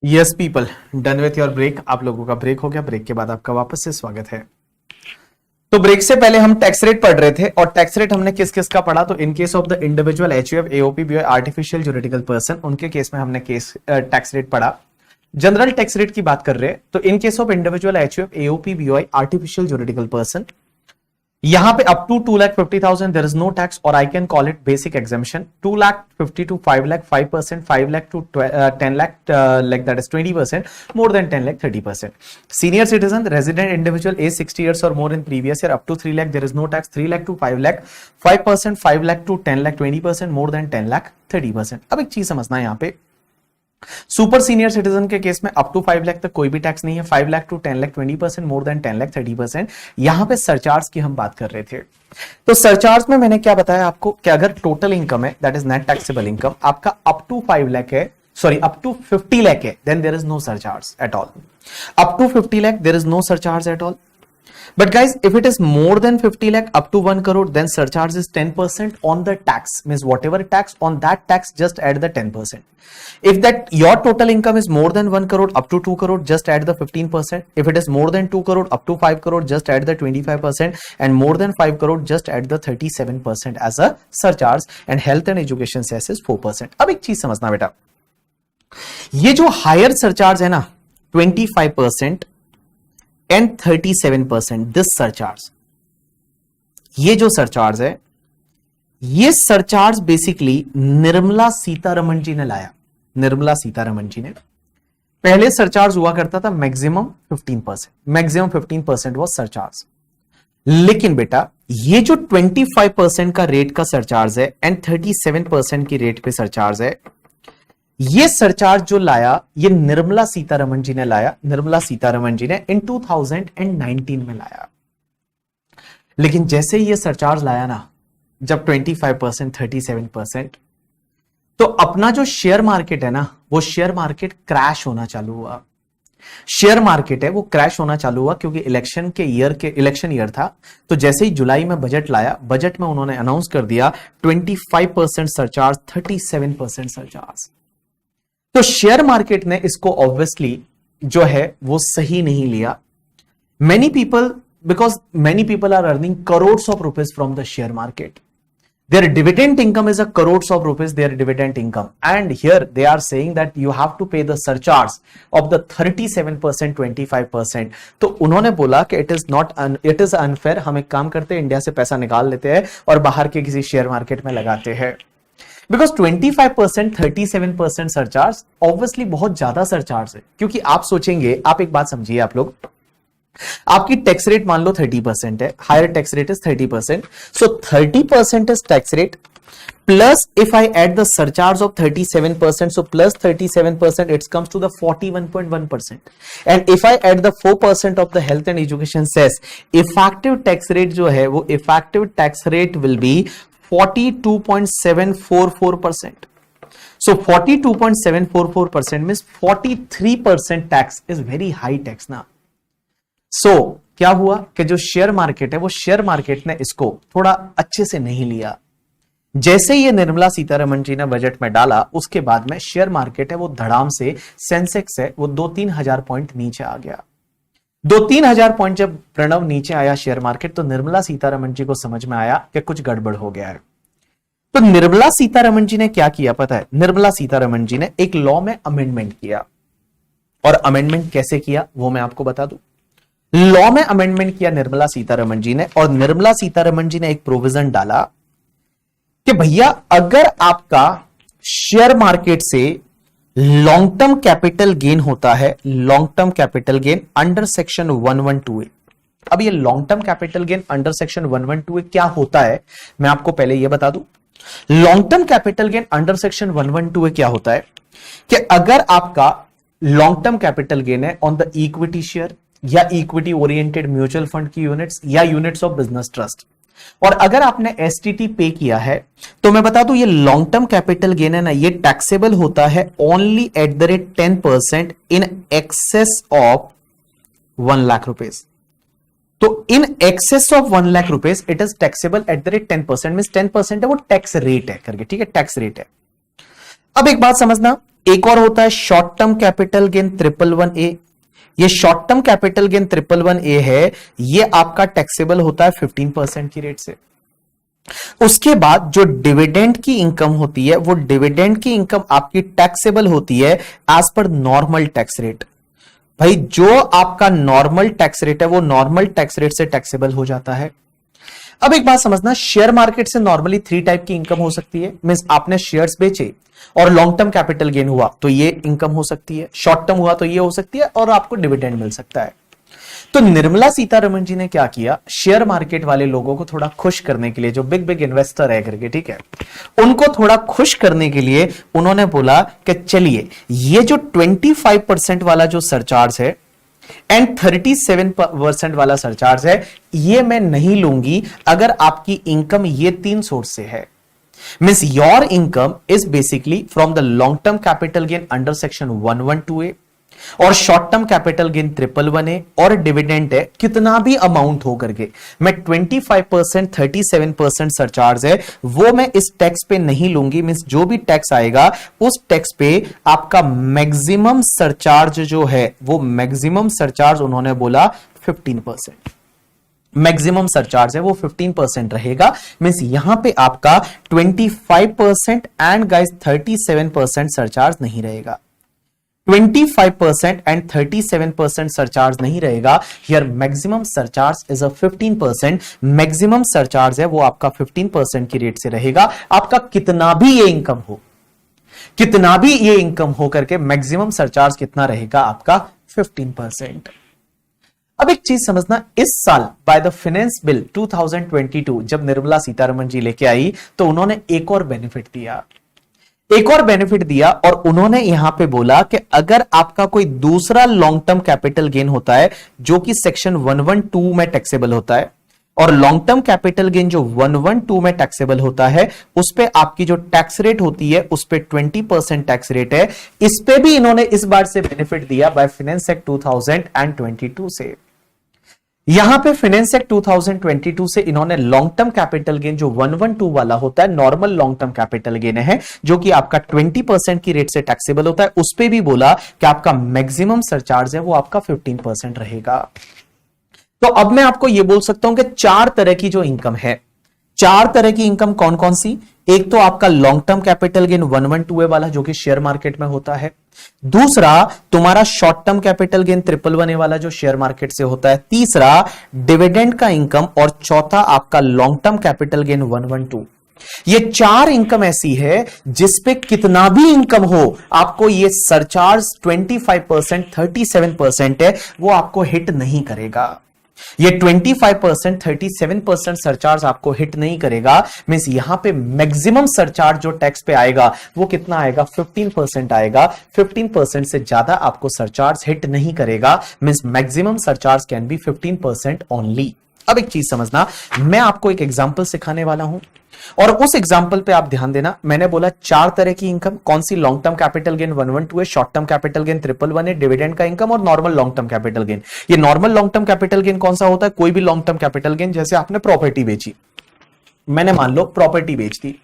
Yes people, done with your break. आप लोगों का ब्रेक हो गया। ब्रेक के बाद आपका वापस से स्वागत है। तो ब्रेक से पहले हम टैक्स रेट पढ़ रहे थे और टैक्स रेट हमने किस किस का पढ़ा। तो in case of the individual HUF AOP BOI artificial juridical person, उनके केस में हमने केस टैक्स रेट पढ़ा। जनरल टैक्स रेट की बात कर रहे हैं तो in case of individual HUF AOP BOI artificial juridical person, यहां पे up to 2,50,000 there is no tax और I can call it basic exemption. 2,50,000 to 5,00,000 5%, 5,00,000 to 10,00,000 like that is 20%, more than 10,00,000 30%. Senior citizen resident individual age 60 years or more in previous year up to 3,00,000 there is no tax. 3,00,000 to 5,00,000 5%, 5,00,000 to 10,00,000 20%, more than 10,00,000 30%. अब एक चीज समझना है यहाँ पे, super senior citizen के case में up to 5,00,000 तक कोई भी टैक्स नहीं है। 5,00,000 टू 10,00,000 20%, मोर देन 10,00,000 30%। यहां पे सरचार्ज की हम बात कर रहे थे। तो सरचार्ज में मैंने क्या बताया आपको कि अगर टोटल इनकम है that is net taxable income आपका अप टू 5,00,000 है, सॉरी अप टू 50,00,000 है, then there is no surcharge at all. Up to 50,00,000 there is no surcharge at all. But guys, if it is more than 50,00,000 up to 1 crore, then surcharge is 10% on the tax. Means whatever tax on that tax, just add the 10%. If that your total income is more than 1 crore up to 2 crore, just add the 15%. If it is more than 2 crore up to 5 crore, just add the 25%. And more than 5 crore, just add the 37% as a surcharge. And health and education cess is 4%. अब एक चीज समझना बेटा, ये जो higher surcharge है ना 25% and 37%, this surcharge, ये जो सरचार्ज है, ये सरचार्ज बेसिकली निर्मला सीतारमण जी ने लाया। निर्मला सीतारमण जी ने, पहले सरचार्ज हुआ करता था मैक्सिमम 15%, मैक्सिमम 15% वो सरचार्ज। लेकिन बेटा ये जो 25% का रेट का सरचार्ज है एंड 37% की रेट पे सरचार्ज है, ये सरचार्ज जो लाया ये निर्मला सीतारमण जी ने लाया। निर्मला सीतारमण जी ने इन 2019 में लाया। लेकिन जैसे ही ये सरचार्ज लाया ना, जब 25% 37%, तो अपना जो शेयर मार्केट है ना, वो शेयर मार्केट क्रैश होना चालू हुआ। शेयर मार्केट है वो क्रैश होना चालू हुआ क्योंकि इलेक्शन ईयर था। तो जैसे ही जुलाई में बजट लाया, बजट में उन्होंने अनाउंस कर दिया 25% सरचार्ज, 37% सरचार्ज। तो शेयर मार्केट ने इसको ऑब्वियसली जो है वो सही नहीं लिया। Many people are earning crores of rupees from the share market. Their dividend income is a crores of rupees, their dividend income, and here they are saying that you have to pay the surcharge of the 37% 25%। तो उन्होंने बोला कि it is unfair. हम एक काम करते हैं, India से पैसा निकाल लेते हैं और बाहर के किसी शेयर मार्केट में लगाते हैं। बिकॉज 25% 37% सरचार्ज ऑब्वियसली बहुत ज्यादा सरचार्ज है। क्योंकि आप सोचेंगे, आप एक बात समझिए, आप लोग, आपकी टैक्स रेट मान लो 30% है, higher tax rate is 30%, so 30% is tax rate plus if I add the surcharge of 37%, so plus 37% it comes to the 41.1%, and if I add the 4% of the health and education cess, effective tax rate जो है वो effective tax rate will be 42.744%. So 42.744% means 43% tax is very high tax ना। So क्या हुआ कि जो share market है वो शेयर मार्केट ने इसको थोड़ा अच्छे से नहीं लिया। जैसे ये निर्मला सीतारमण जी ने बजट में डाला, उसके बाद में शेयर मार्केट है वो धड़ाम से, सेंसेक्स है वो 2-3 हजार पॉइंट नीचे आ गया। 2-3 हजार पॉइंट जब प्रणव नीचे आया शेयर मार्केट, तो निर्मला सीतारमण जी को समझ में आया कि कुछ गड़बड़ हो गया है। तो निर्मला सीतारमण जी ने क्या किया पता है? निर्मला सीतारमण जी ने एक लॉ में अमेंडमेंट किया। और अमेंडमेंट कैसे किया वो मैं आपको बता दूं। लॉ में अमेंडमेंट किया निर्मला सीतारमण जी ने, और निर्मला सीतारमण जी ने एक प्रोविजन डाला कि भैया अगर आपका शेयर मार्केट से लॉन्ग टर्म कैपिटल गेन होता है, long term capital gain under section 112A। अब ये long term capital gain under section 112A क्या होता है, मैं आपको पहले ये बता दूं। Long term capital gain under section 112A क्या होता है कि अगर आपका लॉन्ग टर्म कैपिटल गेन है ऑन द इक्विटी शेयर या इक्विटी ओरिएंटेड म्यूचुअल फंड की यूनिट्स या यूनिट्स ऑफ बिजनेस ट्रस्ट, और अगर आपने एसटीटी पे किया है, तो मैं बता दूं ये लॉन्ग टर्म कैपिटल गेन है ना, ये टैक्सेबल होता है only at the rate 10% in excess of 1 lakh rupees. तो in excess of 1 lakh rupees it is taxable at the rate 10%, mean 10% है वो टैक्स रेट है करके, ठीक है, टैक्स रेट है। अब एक बात समझना, एक और होता है short term capital gain 111A। ये short term capital gain 111A है, ये आपका टैक्सेबल होता है 15% की रेट से। उसके बाद जो डिविडेंड की इनकम होती है, वो डिविडेंड की इनकम आपकी टैक्सेबल होती है as per normal tax rate. भाई जो आपका नॉर्मल टैक्स रेट है वो नॉर्मल टैक्स रेट से टैक्सेबल हो जाता है। अब एक बात समझना, शेयर मार्केट से नॉर्मली 3 टाइप की इनकम हो सकती है। मींस आपने शेयर्स बेचे और लॉन्ग टर्म कैपिटल गेन हुआ तो ये इनकम हो सकती है, शॉर्ट टर्म हुआ तो ये हो सकती है, और आपको डिविडेंड मिल सकता है। तो निर्मला सीतारमण जी ने क्या किया, शेयर मार्केट वाले लोगों को थोड़ा खुश करने के लिए, जो बिग बिग इन्वेस्टर है करके, ठीक है, उनको थोड़ा खुश करने के लिए उन्होंने बोला कि चलिए ये जो 25% वाला जो सरचार्ज है एंड 37% वाला सरचार्ज है, ये मैं नहीं लूंगी अगर आपकी इनकम ये 3 सोर्स से है। Means your income is basically from the long term capital gain under section 112A, और short term capital gain 111A, और डिविडेंड है कितना भी अमाउंट हो करके। मैं 25% 37% सरचार्ज है वो मैं इस टैक्स पे नहीं लूंगी। मींस जो भी टैक्स आएगा उस टैक्स पे आपका मैक्सिमम सरचार्ज जो है, वो मैक्सिमम सरचार्ज उन्होंने बोला 15%। मैक्सिमम सरचार्ज है वो 15% रहेगा। मींस यहां पे आपका 25% एंड गाइस 37% सरचार्ज नहीं रहेगा। 25% एंड 37% सरचार्ज नहीं रहेगा। Here maximum surcharge is a 15%। Maximum surcharge है वो आपका 15% की रेट से रहेगा। आपका कितना भी ये इनकम हो, कितना भी ये इनकम हो करके मैक्सिमम सरचार्ज कितना रहेगा आपका 15%। अब एक चीज समझना, इस साल बाय द फाइनेंस बिल 2022 जब निर्मला सीतारमण जी लेके आई तो उन्होंने एक और बेनिफिट दिया, एक और बेनिफिट दिया, और उन्होंने यहां पे बोला कि अगर आपका कोई दूसरा लॉन्ग टर्म कैपिटल गेन होता है जो कि सेक्शन 112 में टैक्सेबल होता है, और लॉन्ग टर्म कैपिटल गेन जो 112 में टैक्सेबल होता है उस पे आपकी जो टैक्स रेट होती है उस पे 20% टैक्स रेट है। इस पे भी इन्होंने इस बार से बेनिफिट दिया बाय फाइनेंस एक्ट 2022 से। यहां पे फाइनेंस एक्ट 2022 से इन्होंने लॉन्ग टर्म कैपिटल गेन जो 112 वाला होता है, normal long term capital gain है जो कि आपका 20% की रेट से टैक्सेबल होता है, उस पे भी बोला कि आपका मैक्सिमम सरचार्ज है वो आपका 15% रहेगा। तो अब मैं आपको यह बोल सकता हूं कि 4 तरह की जो इनकम है, 4 तरह की इनकम कौन कौन सी। एक तो आपका long term capital gain 112A वाला जो कि शेयर मार्केट में होता है। दूसरा तुम्हारा short term capital gain 111A वाला जो शेयर मार्केट से होता है। तीसरा डिविडेंड का इनकम, और चौथा आपका लॉन्ग टर्म कैपिटल गेन 112। ये 4 इनकम ऐसी है जिसपे कितना भी इनकम हो आपको ये सरचार्ज 25% 37% है वो आपको हिट नहीं करेगा। ये 25% 37% सरचार्ज आपको हिट नहीं करेगा। मींस यहां पे मैक्सिमम सरचार्ज जो टैक्स पे आएगा वो कितना आएगा, 15% आएगा। 15% से ज्यादा आपको सरचार्ज हिट नहीं करेगा। Means maximum surcharge can be 15% only. अब एक चीज समझना, मैं आपको एक एग्जांपल सिखाने वाला हूं और उस एग्जांपल पे आप ध्यान देना। मैंने बोला 4 तरह की इनकम, कौन सी, लॉन्ग टर्म कैपिटल गेन 112 है, शॉर्ट टर्म कैपिटल गेन 111 है, डिविडेंड का इनकम और normal long term capital gain. ये normal long term capital gain कौन सा होता है, कोई भी लॉन्ग टर्म कैपिटल गेन, जैसे आपने प्रॉपर्टी बेची, मैंने मान लो प्रॉपर्टी बेच दी,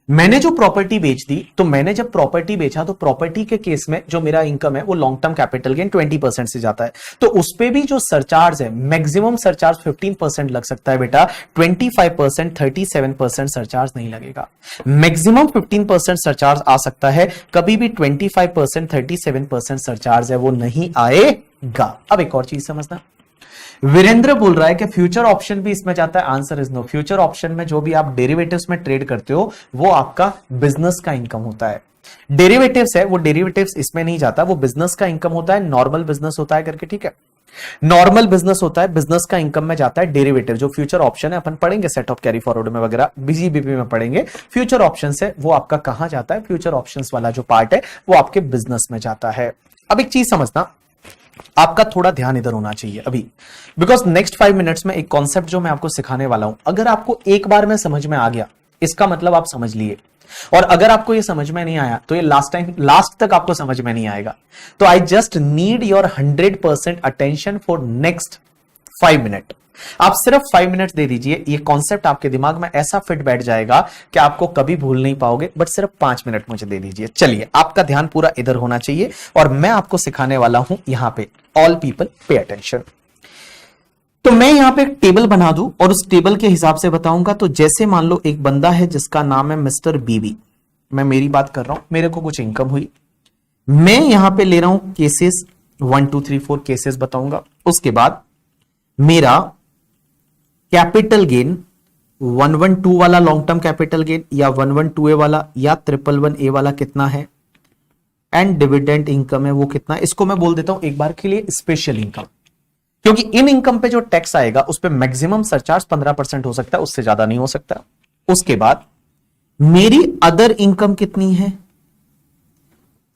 मैंने जो प्रॉपर्टी बेच दी, तो मैंने जब प्रॉपर्टी बेचा तो प्रॉपर्टी के केस में जो मेरा इनकम है वो लॉन्ग टर्म कैपिटल गेन 20% से जाता है, तो उस पे भी जो सरचार्ज है मैक्सिमम सरचार्ज 15% लग सकता है बेटा। 25% 37% सरचार्ज नहीं लगेगा। मैक्सिमम 15% सरचार्ज आ सकता है, कभी भी 25% 37% सरचार्ज है वो नहीं आएगा। अब एक और चीज समझना, वीरेंद्र बोल रहा है कि फ्यूचर ऑप्शन भी इसमें जाता है। Answer is no. Future option में जो भी आप डेरिवेटिव्स में ट्रेड करते हो वो आपका बिजनेस का इनकम होता है। डेरिवेटिव्स है वो डेरिवेटिव्स इसमें नहीं जाता, वो बिजनेस का इनकम होता है, नॉर्मल बिजनेस होता है करके, ठीक है। नॉर्मल बिजनेस होता है, बिजनेस का इनकम में जाता है डेरिवेटिव। जो फ्यूचर ऑप्शन है अपन पढ़ेंगे सेट ऑफ कैरी फॉरवर्ड में वगैरह, बीजीबीपी में पढ़ेंगे। फ्यूचर ऑप्शन है वो आपका कहां जाता है, फ्यूचर ऑप्शन वाला जो पार्ट है वो आपके बिजनेस में जाता है। अब एक चीज समझना, आपका थोड़ा ध्यान इधर होना चाहिए अभी, बिकॉज नेक्स्ट 5 मिनट्स में एक कॉन्सेप्ट जो मैं आपको सिखाने वाला हूं, अगर आपको एक बार में समझ में आ गया इसका मतलब आप समझ लिए, और अगर आपको ये समझ में नहीं आया तो ये लास्ट तक आपको समझ में नहीं आएगा। तो I just need your 100% attention for next 5 minute. आप सिर्फ 5 मिनट दे दीजिए, ये कॉन्सेप्ट आपके दिमाग में ऐसा फिट बैठ जाएगा कि आपको कभी भूल नहीं पाओगे। बट सिर्फ 5 मिनट मुझे दे दीजिए। चलिए, आपका ध्यान पूरा इधर होना चाहिए और मैं आपको सिखाने वाला हूं यहां पे। All people pay attention. तो मैं यहां पे एक टेबल बना दूं और उस टेबल के हिसाब से बताऊंगा। तो जैसे मान लो एक बंदा है जिसका नाम है मिस्टर बीबी, मैं मेरी बात कर रहा हूं, मेरे को कुछ इनकम हुई, मैं यहां पे ले रहा हूं केसेस 1 2 3 4 केसेस बताऊंगा। उसके बाद मेरा कैपिटल गेन 112 वाला लॉन्ग टर्म कैपिटल गेन या 112A वाला या 111A वाला कितना है, एंड डिविडेंड इनकम है वो कितना है। इसको मैं बोल देता हूं एक बार के लिए स्पेशल इनकम, क्योंकि इन इनकम पे जो टैक्स आएगा उस पे मैक्सिमम सरचार्ज 15% हो सकता है, उससे ज्यादा नहीं हो सकता। उसके बाद मेरी अदर इनकम कितनी है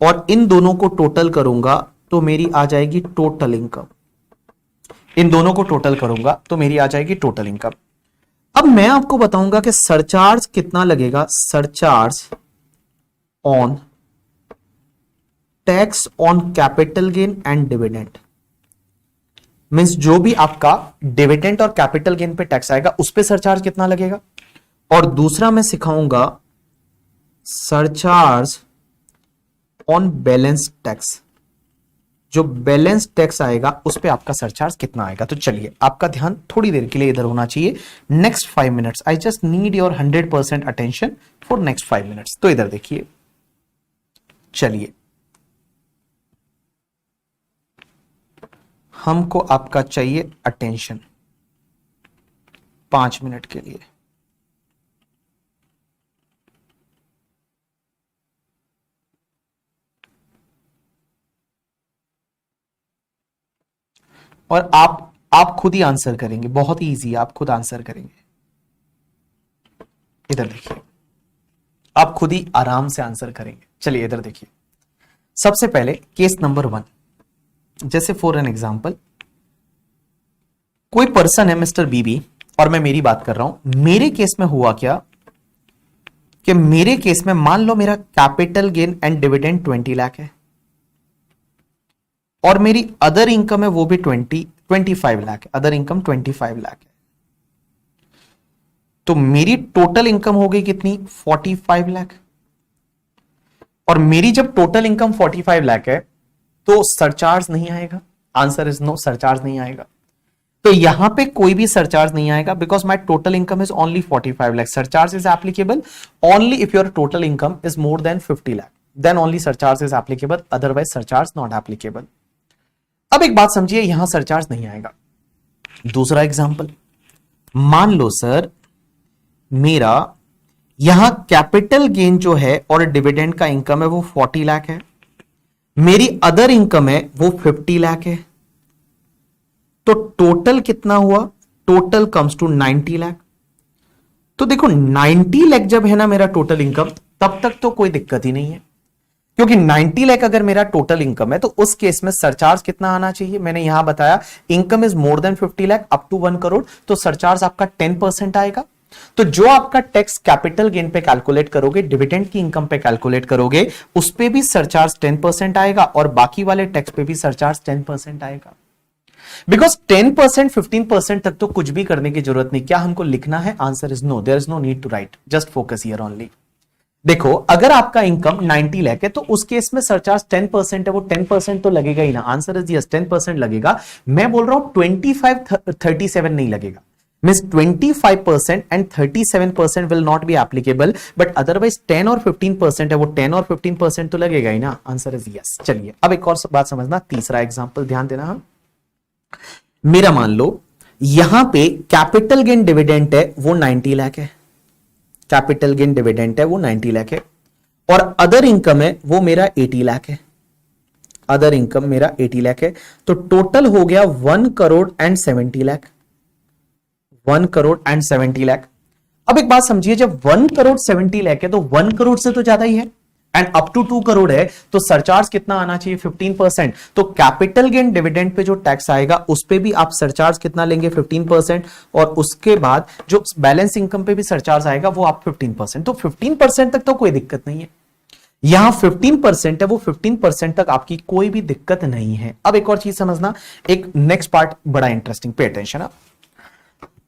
और इन दोनों को टोटल करूंगा तो मेरी आ जाएगी टोटल इनकम। इन दोनों को टोटल करूंगा तो मेरी आ जाएगी टोटल इनकम। अब मैं आपको बताऊंगा कि सरचार्ज कितना लगेगा। Surcharge on tax on capital gain and dividend, means जो भी आपका डिविडेंड और कैपिटल गेन पे टैक्स आएगा उस पे सरचार्ज कितना लगेगा। और दूसरा मैं सिखाऊंगा सरचार्ज ऑन बैलेंस टैक्स, जो बैलेंस टैक्स आएगा उस पे आपका सरचार्ज कितना आएगा। तो चलिए, आपका ध्यान थोड़ी देर के लिए इधर होना चाहिए। Next 5 minutes I just need your 100% attention for next 5 minutes. तो इधर देखिए, चलिए, हमको आपका चाहिए अटेंशन 5 मिनट के लिए। और आप खुद ही आंसर करेंगे, बहुत ही इजी है, आप खुद आंसर करेंगे। इधर देखिए, आप खुद ही आराम से आंसर करेंगे। चलिए इधर देखिए, सबसे पहले केस नंबर 1, जैसे फॉर एन एग्जांपल कोई पर्सन है मिस्टर बीबी और मैं मेरी बात कर रहा हूं। मेरे केस में हुआ क्या कि मेरे केस में मान लो मेरा capital gain and dividend 20 lakh है और मेरी अदर इनकम है वो भी 25 लाख है। अदर इनकम 25 लाख है। तो मेरी टोटल इनकम हो गई कितनी, 45 लाख। और मेरी जब टोटल इनकम 45 लाख है तो सरचार्ज नहीं आएगा। आंसर इज नो, सरचार्ज नहीं आएगा। तो यहां पे कोई भी सरचार्ज नहीं आएगा because my total income is only 45 lakh. Surcharge is applicable only if your total income is more than 50 lakh, then only surcharge is applicable, otherwise surcharge not applicable. अब एक बात समझिए, यहां सरचार्ज नहीं आएगा। दूसरा एग्जांपल, मान लो सर मेरा यहां कैपिटल गेन जो है और डिविडेंड का इनकम है वो 40 लाख है, मेरी अदर इनकम है वो 50 लाख है। तो टोटल कितना हुआ, टोटल कम्स टू 90 लाख। तो देखो 90 लाख जब है ना मेरा टोटल इनकम, तब तक तो कोई दिक्कत ही नहीं है, क्योंकि 90 लाख अगर मेरा टोटल इनकम है तो उस केस में सरचार्ज कितना आना चाहिए। मैंने यहां बताया income is more than 50 lakh up to 1 crore, तो सरचार्ज आपका 10% आएगा। तो जो आपका टैक्स कैपिटल गेन पे कैलकुलेट करोगे, डिविडेंड की इनकम पे कैलकुलेट करोगे, उस पे भी सरचार्ज 10% आएगा और बाकी वाले टैक्स पे भी सरचार्ज 10% आएगा। बिकॉज 10% 15% तक तो कुछ भी करने की जरूरत नहीं। क्या हमको लिखना है, answer is no, there is no need to write, just focus here only. देखो अगर आपका इनकम 90 लाख है तो उस केस में सरचार्ज 10% है, वो 10% तो लगेगा ही ना। आंसर इज यस, 10% लगेगा। मैं बोल रहा हूं 25-37 नहीं लगेगा, means 25% and 37% will not be applicable, but otherwise 10 और 15% है, वो 10 और 15% तो लगेगा ही ना। Answer is yes. चलिए अब एक और बात समझना, तीसरा एग्जांपल ध्यान देना। हम मेरा मान लो यहां पे कैपिटल गेन डिविडेंड है वो 90 लाख है, कैपिटल गेन डिविडेंड है वो 90 लाख है और अदर इनकम है वो मेरा 80 लाख है। अदर इनकम मेरा 80 लाख है, तो टोटल हो गया 1 करोड़ एंड 70 लाख। 1 करोड़ एंड 70 लाख। अब एक बात समझिए, जब 1 करोड़ 70 लाख है तो 1 करोड़ से तो ज्यादा ही है, एंड अप टू 2 करोड़ है तो सरचार्ज कितना आना चाहिए, 15%। तो कैपिटल गेन डिविडेंड पे जो टैक्स आएगा उस पे भी आप सरचार्ज कितना लेंगे, 15%, और उसके बाद जो बैलेंस इनकम पे भी सरचार्ज आएगा वो आप 15%। तो 15% तक तो कोई दिक्कत नहीं है। यहां 15% है, वो 15% तक आपकी कोई भी दिक्कत नहीं है। अब एक और चीज समझना, एक नेक्स्ट पार्ट बड़ा इंटरेस्टिंग, पे अटेंशन। आप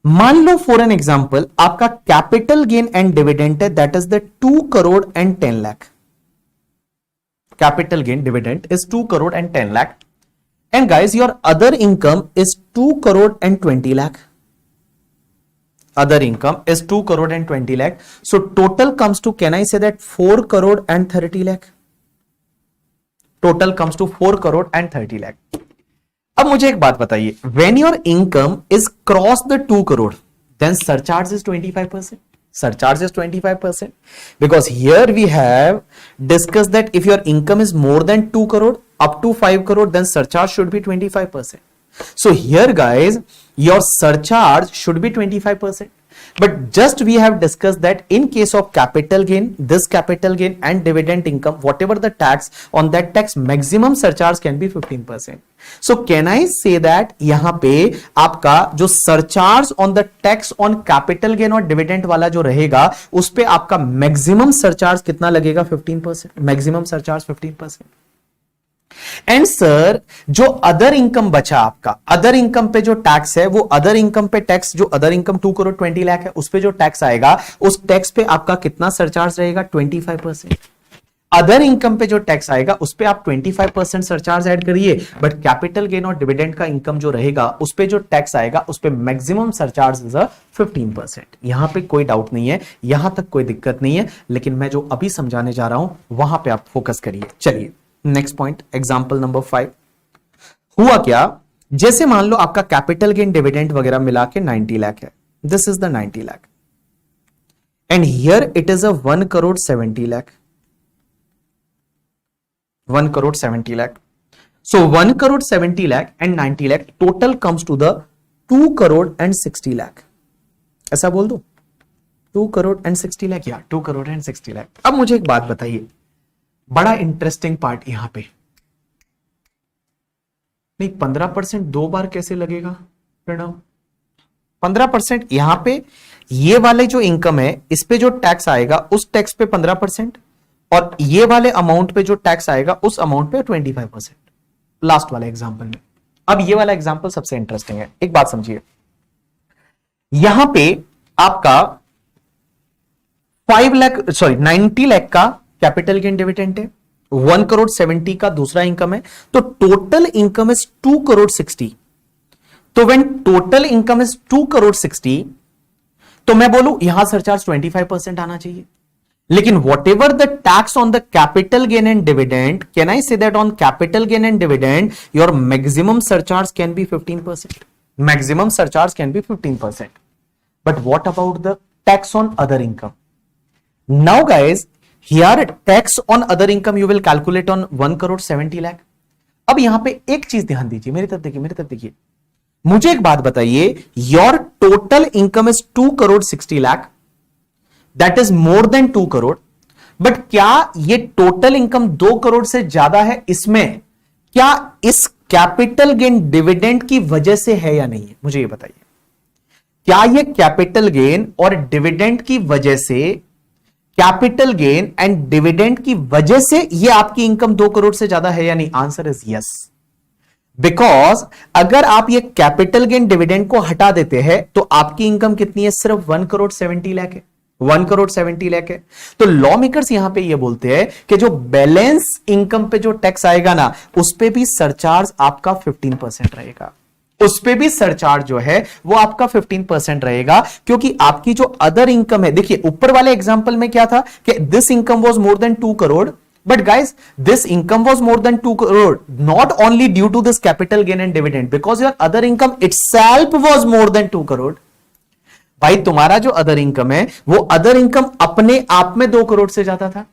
मान लो फॉर एन एग्जांपल आपका कैपिटल गेन एंड डिविडेंड है, that is the 2 crore and 10 lakh. Capital gain dividend is 2 crore and 10 lakh, and guys your other income is 2 crore and 20 lakh. Other income is 2 crore and 20 lakh. So total comes to, can I say that 4 crore and 30 lakh? Total comes to 4 crore and 30 lakh. अब मुझे एक बात बताइए, when your income is cross the 2 crore, then surcharge is 25%. Surcharge is 25%. Because here we have discussed that if your income is more than 2 crore up to 5 crore, then surcharge should be 25%. So here guys, your surcharge should be 25%. But just we have discussed that in case of capital gain, this capital gain and dividend income, whatever the tax, on that tax maximum surcharge can be 15%. So can I say that यहाँ पे आपका जो surcharge on the tax on capital gain और dividend वाला जो रहेगा, उस पे आपका maximum surcharge कितना लगेगा? 15%. Maximum surcharge 15%. एंड सर जो अदर इनकम बचा आपका, अदर इनकम पे जो टैक्स है, वो अदर इनकम पे टैक्स, जो अदर इनकम 2 करोड़ 20 लाख है, उस पे जो टैक्स आएगा, उस टैक्स पे आपका कितना सरचार्ज रहेगा? 25%। अदर इनकम पे जो टैक्स आएगा उस पे आप 25% सरचार्ज ऐड करिए, बट कैपिटल गेन और डिविडेंड का इनकम जो रहेगा उस पे जो टैक्स आएगा उस पे मैक्सिमम सरचार्ज इज 15%। यहां पे कोई डाउट नहीं है, यहां तक कोई दिक्कत नहीं है, लेकिन मैं जो अभी समझाने जा रहा हूं वहां पे आप फोकस करिए। चलिए नेक्स्ट पॉइंट, एग्जांपल नंबर 5। हुआ क्या, जैसे मान लो आपका कैपिटल गेन डिविडेंड वगैरह मिला के 90 लाख है, this is the 90 lakh, and here it is 1 crore 70 lakh, 1 crore 70 lakh. So 1 crore 70 lakh and 90 lakh total comes to the 2 crore and 60 lakh. ऐसा बोल दो, 2 करोड़ एंड 60 लाख, या 2 करोड़ एंड 60 लाख। अब मुझे एक बात बताइए, बड़ा इंटरेस्टिंग पार्ट यहां पे, नहीं 15% 2 बार कैसे लगेगा प्रणव? 15% यहां पे ये वाले जो इनकम है इस पे जो टैक्स आएगा उस टैक्स पे 15%, और ये वाले अमाउंट पे जो टैक्स आएगा उस अमाउंट पे 25%, लास्ट वाले एग्जांपल में। अब ये वाला एग्जांपल सबसे इंटरेस्टिंग है, एक बात समझिए, यहां पे आपका 90 लाख का कैपिटल गेन डिविडेंड है, 1 करोड़ 70 का दूसरा इनकम है, तो टोटल इनकम इज 2 करोड़ 60। तो when total income is 2 crore 60, तो मैं बोलूं यहां सरचार्ज 25% आना चाहिए, लेकिन what ever the tax on the capital gain and dividend, can I say that on capital gain and dividend your maximum surcharge can be 15%। Maximum surcharge can be 15%, but what about the tax on other income? Now guys, here tax on other income you will calculate on 1 crore 70 lakh. अब यहां पे एक चीज ध्यान दीजिए, मेरी तरफ देखिए, मेरी तरफ देखिए, मुझे एक बात बताइए, your total income is 2 crore 60 lakh, that is more than 2 crore, but क्या ये टोटल इनकम 2 करोड़ से ज्यादा है? इसमें क्या इस कैपिटल गेन डिविडेंड की वजह से है या नहीं है? मुझे ये बताइए, क्या ये कैपिटल गेन और डिविडेंड की वजह से, कैपिटल गेन एंड डिविडेंड की वजह से ये आपकी इनकम 2 करोड़ से ज्यादा है या नहीं? आंसर इज यस, बिकॉज अगर आप ये कैपिटल गेन डिविडेंड को हटा देते हैं तो आपकी इनकम कितनी है? सिर्फ 1 करोड़ 70 लाख है, 1 करोड़ 70 लाख है। तो लॉ मेकर्स यहां पे ये बोलते हैं कि जो बैलेंस इनकम पे जो टैक्स आएगा ना, उस पे भी सरचार्ज आपका 15% रहेगा, उस पे भी सरचार्ज जो है वो आपका 15% रहेगा, क्योंकि आपकी जो अदर इनकम है, देखिए ऊपर वाले एग्जांपल में क्या था कि this income was more than 2 crore, but guys this income was more than 2 crore not only due to this capital gain and dividend, because your other income itself was more than 2 crore. भाई तुम्हारा जो अदर इनकम है वो other income अपने आप में 2 करोड़ से ज्यादा था,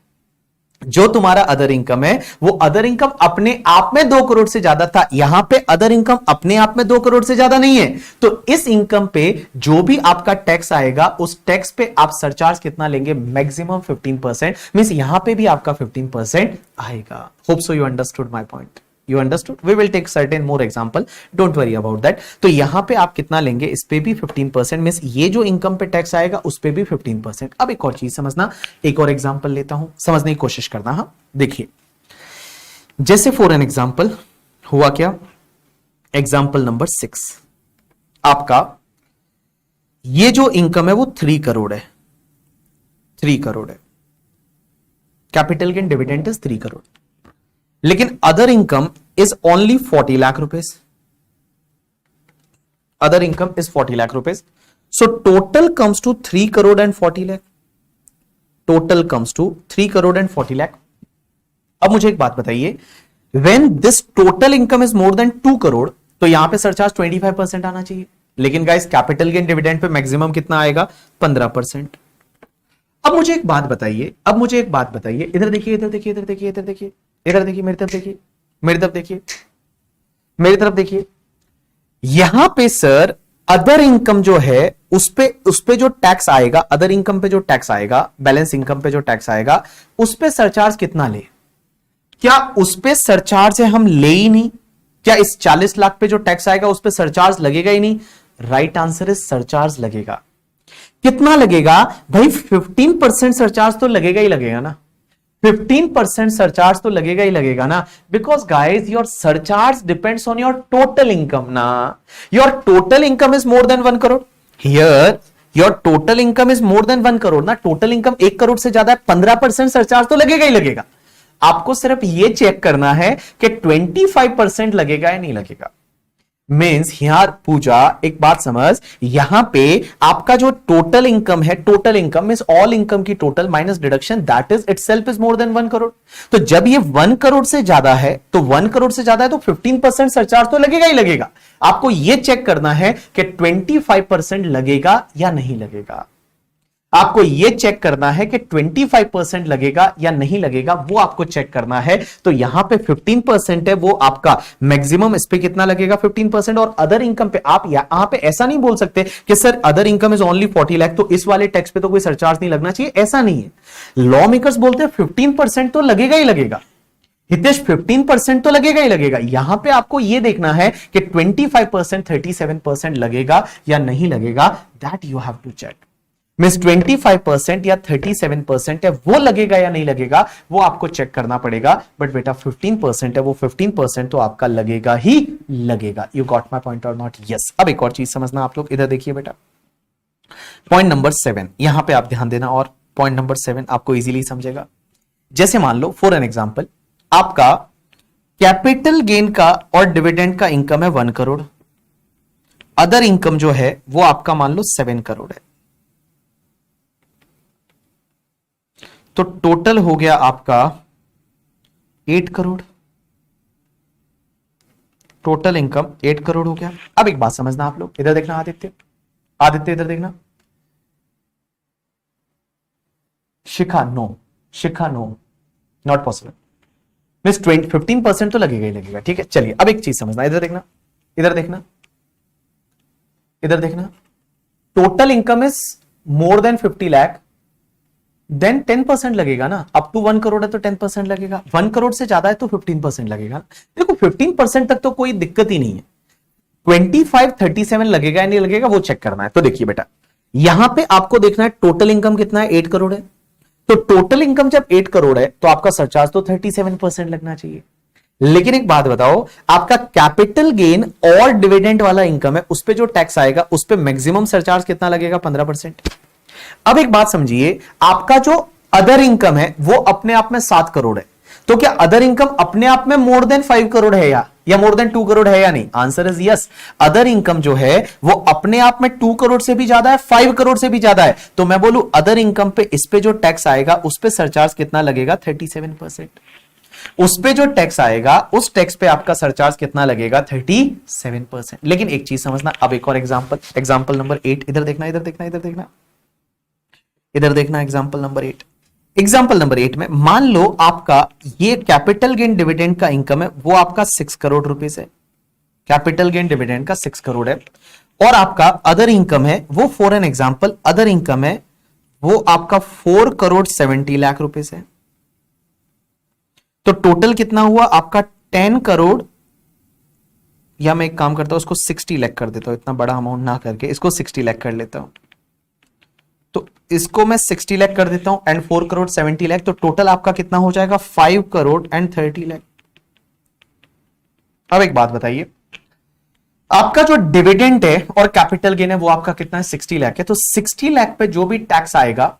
जो तुम्हारा अदर इनकम है वो अदर इनकम अपने आप में 2 करोड़ से ज्यादा था। यहां पे अदर इनकम अपने आप में 2 करोड़ से ज्यादा नहीं है, तो इस इनकम पे जो भी आपका टैक्स आएगा उस टैक्स पे आप सरचार्ज कितना लेंगे? मैक्सिमम 15%, मींस यहां पे भी आपका 15% आएगा। Hope so you understood my point, you understood? We will take certain more example, don't worry about that. तो यहां पे आप कितना लेंगे, इस पे भी 15%, मींस ये जो इनकम पे टैक्स आएगा उस पे भी 15%। अब एक और चीज समझना, एक और एग्जांपल लेता हूं, समझने की कोशिश करना। हाँ देखिए, जैसे फॉर एन एग्जांपल हुआ क्या, एग्जांपल नंबर 6, आपका ये जो इनकम है वो 3 करोड़ है, 3 करोड़ है, capital gain dividend is 3 crore, लेकिन other income is only 40 lakh rupees, other income is 40 lakh rupees. So total comes to 3 crore and 40 lakh, total comes to 3 crore and 40 lakh. अब मुझे एक बात बताइए, when this total income is more than 2 crore तो यहां पे सरचार्ज 25% आना चाहिए, लेकिन गाइस कैपिटल गेन डिविडेंड पे मैक्सिमम कितना आएगा, 15%। अब मुझे एक बात बताइए, अब मुझे एक बात बताइए, इधर देखिए, इधर देखिए, इधर देखिए, इधर देखिए, इधर देखिए, मेरी तरफ देखिए, मेरी तरफ देखिए, मेरी तरफ देखिए, यहां पे सर अदर इनकम जो है उस पे जो टैक्स आएगा, अदर इनकम पे जो टैक्स आएगा, बैलेंस इनकम पे जो टैक्स आएगा, उस पे सरचार्ज कितना ले, क्या उस पे सरचार्ज है हम ले ही नहीं, क्या इस 40 लाख पे जो टैक्स आएगा उस पे सरचार्ज लगेगा ही नहीं? राइट आंसर इज सरचार्ज लगेगा। कितना लगेगा भाई, 15% सरचार्ज तो लगेगा ही लगेगा ना, 15% सरचार्ज तो लगेगा ही लगेगा ना, because guys your surcharge depends on your total income ना, your total income is more than 1 crore, here your total income is more than 1 crore ना, टोटल इनकम 1 करोड़ से ज्यादा है, 15% सरचार्ज तो लगेगा ही लगेगा। आपको सिर्फ ये चेक करना है कि 25% लगेगा या नहीं लगेगा। मीन्स यार पूजा, एक बात समझ, यहां पे आपका जो टोटल इनकम है, total income means all income की total minus deduction, that is itself is more than 1 crore. तो जब ये 1 करोड़ से ज्यादा है, तो 1 करोड़ से ज्यादा है तो 15% सरचार्ज तो लगेगा ही लगेगा। आपको यह चेक करना है कि 25% लगेगा या नहीं लगेगा, आपको यह चेक करना है कि 25% लगेगा या नहीं लगेगा, वो आपको चेक करना है। तो यहां पे 15% है, वो आपका मैक्सिमम, इस पे कितना लगेगा 15%। और अदर इनकम पे आप यहां पे ऐसा नहीं बोल सकते कि sir other income is only 40 lakh तो इस वाले टैक्स पे तो कोई सरचार्ज नहीं लगना चाहिए, ऐसा नहीं है। लॉ मेकर्स बोलते हैं 15% तो लगेगा ही लगेगा, हितेश 15% तो लगेगा ही लगेगा। यहां पे आपको यह देखना है कि 25%, 37% लगेगा या नहीं लगेगा, that you have to check. Means 25% या 37% है, वो लगेगा या नहीं लगेगा, वो आपको चेक करना पड़ेगा। बट बेटा 15% है, वो 15% तो आपका लगेगा ही लगेगा। यू गॉट माई पॉइंट और नॉट? यस। अब एक और चीज समझना आप लोग, इधर देखिए बेटा, पॉइंट नंबर 7, यहां पे आप ध्यान देना, और पॉइंट नंबर 7 आपको इजीली समझेगा। जैसे मान लो फॉर एन एग्जाम्पल, आपका कैपिटल गेन का और डिविडेंड का इनकम है 1 करोड़, अदर इनकम जो है वो आपका मान लो 7 करोड़ है, तो टोटल हो गया आपका 8 करोड़, टोटल इनकम 8 करोड़ हो गया। अब एक बात समझना आप लोग, इधर देखना आदित्य, आदित्य इधर देखना, Shikha no, Shikha no, not possible. Means 15% तो लगेगा ही लगेगा, ठीक है। चलिए अब एक चीज समझना, इधर देखना, इधर देखना, इधर देखना, total income is more than 50 lakh, then 10% लगेगा ना, अप टू 1 करोड़ है तो 10% लगेगा, 1 करोड़ से ज्यादा है तो 15% लगेगा। देखो 15% तक तो कोई दिक्कत ही नहीं है, 25, 37 लगेगा या नहीं लगेगा वो चेक करना है। तो देखिए बेटा, यहां पे आपको देखना है टोटल इनकम कितना है, 8 करोड़ है, तो टोटल इनकम जब 8 करोड़ है तो आपका सरचार्ज तो 37% लगना चाहिए। लेकिन एक बात बताओ, आपका कैपिटल गेन और डिविडेंड वाला इनकम है, उस पे जो टैक्स आएगा उस पे मैक्सिमम सरचार्ज कितना लगेगा, 15%। अब एक बात समझिए, आपका जो अदर इनकम है वो अपने आप में 7 करोड़ है, तो क्या अदर इनकम अपने आप में मोर देन 5 करोड़ है या मोर देन 2 करोड़ है या नहीं? Answer is yes. Other income जो है वो अपने आप में 2 करोड़ से भी ज्यादा है, 5 करोड़ से भी ज्यादा है। तो मैं बोलूं अदर इनकम पे, इस पे जो टैक्स आएगा उस पे सरचार्ज कितना लगेगा, 37%। उस पे जो टैक्स आएगा उस टैक्स पे आपका सरचार्ज कितना लगेगा, 37%। लेकिन एक चीज समझना, अब एक और एग्जांपल, एग्जांपल नंबर 8, इधर देखना, इधर देखना, इधर देखना, इधर देखना, एग्जांपल नंबर 8। एग्जांपल नंबर 8 में मान लो आपका ये कैपिटल गेन डिविडेंड का इनकम है वो आपका 6 करोड़ रुपीस है, कैपिटल गेन डिविडेंड का 6 करोड़ है, और आपका अदर इनकम है वो for an example other income है वो आपका 4 करोड़ 70 लाख रुपीस है। तो टोटल कितना हुआ आपका, 10 करोड़, या मैं एक काम करता हूं उसको 60 लाख कर देता हूं, इतना बड़ा अमाउंट ना करके इसको 60 लाख कर लेता हूं। तो इसको मैं 60 लाख कर देता हूं एंड 4 करोड़ 70 लाख, तो टोटल आपका कितना हो जाएगा 5 करोड़ एंड 30 लाख। अब एक बात बताइए, आपका जो डिविडेंड है और कैपिटल गेन है वो आपका कितना है 60 लाख है, तो 60 लाख पे जो भी टैक्स आएगा,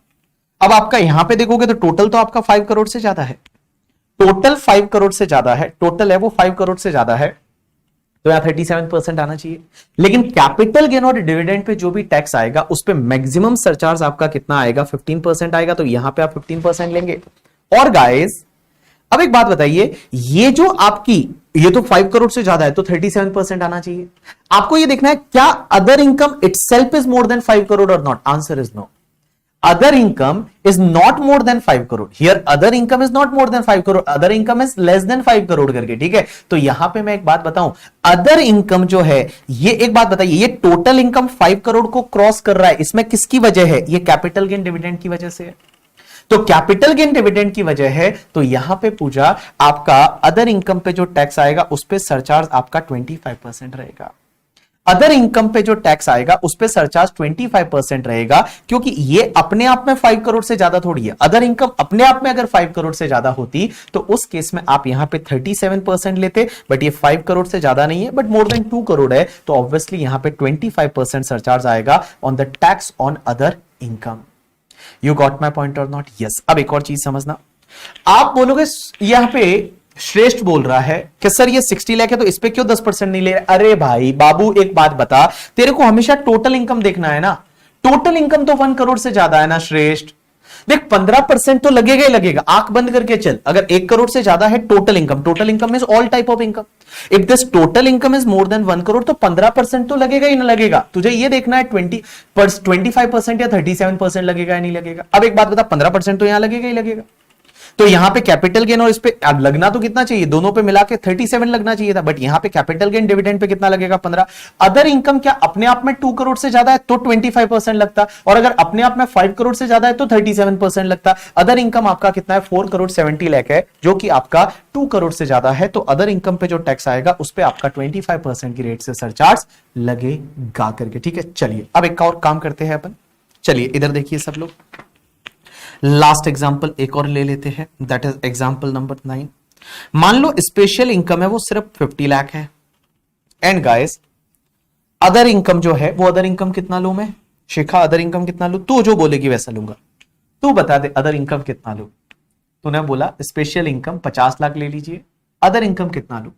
अब आपका यहां पे देखोगे तो टोटल तो आपका 5 करोड़ से ज्यादा है, टोटल 5 करोड़ से ज्यादा है, टोटल है वो 5 करोड़ से ज्यादा है, तो यहां 37% आना चाहिए। लेकिन कैपिटल गेन और डिविडेंड पे जो भी टैक्स आएगा उस पे मैक्सिमम सरचार्ज आपका कितना आएगा 15% आएगा, तो यहां पे आप 15% लेंगे। और गाइस अब एक बात बताइए, ये जो आपकी ये तो 5 करोड़ से ज्यादा है तो 37% आना चाहिए। आपको ये देखना है क्या other income itself is more than 5 crore और not, answer is no. other income is not more than 5 crore, here other income is not more than 5 crore, other income is less than 5 crore करके, ठीक है। तो यहां पे मैं एक बात बताऊं, अदर इनकम जो है, ये एक बात बताइए, ये टोटल इनकम 5 करोड़ को क्रॉस कर रहा है, इसमें किसकी वजह है, ये कैपिटल गेन डिविडेंड की वजह से है। तो कैपिटल गेन डिविडेंड की वजह है, तो यहां पे पूजा आपका अदर इनकम पे जो टैक्स आएगा उस पे सरचार्ज आपका 25% रहेगा। अदर इनकम पे जो टैक्स आएगा उस पे सरचार्ज 25% रहेगा, क्योंकि ये अपने आप में 5 करोड़ से ज्यादा थोड़ी है। अदर इनकम अपने आप में अगर 5 करोड़ से ज्यादा होती तो उस केस में आप यहां पे 37% लेते, बट ये 5 करोड़ से ज्यादा नहीं है, बट मोर देन 2 करोड़ है, तो ऑब्वियसली यहां पे 25% सरचार्ज आएगा on the tax on other income. You got my point और नॉट? यस। अब एक और चीज समझना, आप बोलोगे यहां पे श्रेष्ठ बोल रहा है कि सर ये 60 लाख है तो इस पे क्यों 10% नहीं ले रहे? अरे भाई बाबू एक बात बता, तेरे को हमेशा टोटल इनकम देखना है ना, टोटल इनकम तो 1 करोड़ से ज्यादा है ना श्रेष्ठ। देख 15% तो लगेगा ही लगेगा, आंख बंद करके चल। अगर 1 करोड़ से ज्यादा है total income is all type of income, if this total income is more than 1 crore तो 15% तो लगेगा ही ना लगेगा। तुझे ये देखना है 25% या 37% लगेगा या नहीं लगेगा। अब एक बात बता, 15% तो यहां लगेगा ही लगेगा, तो यहां पे कैपिटल गेन और इस पे अब लगना तो कितना चाहिए, दोनों पे मिला के 37 लगना चाहिए था, बट यहां पे कैपिटल गेन डिविडेंड पे कितना लगेगा 15। अदर इनकम क्या अपने आप में 2 करोड़ से ज्यादा है तो 25% लगता, और अगर अपने आप में 5 करोड़ से ज्यादा है तो 37% लगता। अदर इनकम आपका कितना है 4 करोड़ 70 लाख है, जो कि आपका 2 करोड़ से ज्यादा है, तो अदर इनकम पे जो टैक्स आएगा उस पे आपका 25% की रेट से सरचार्ज लगेगा करके, ठीक है। चलिए अब एक और काम करते हैं अपन, चलिए इधर देखिए सब लोग, लास्ट एग्जांपल एक और ले लेते हैं, दैट इज एग्जांपल नंबर 9। मान लो स्पेशल इनकम है वो सिर्फ 50 लाख है, एंड गाइस अदर इनकम जो है वो अदर इनकम कितना लूं मैं? शिखा अदर इनकम कितना लूं? तू जो बोलेगी वैसा लूंगा, तू बता दे अदर इनकम कितना लूं। तूने बोला स्पेशल इनकम 50 लाख ले लीजिए, अदर इनकम कितना लूं?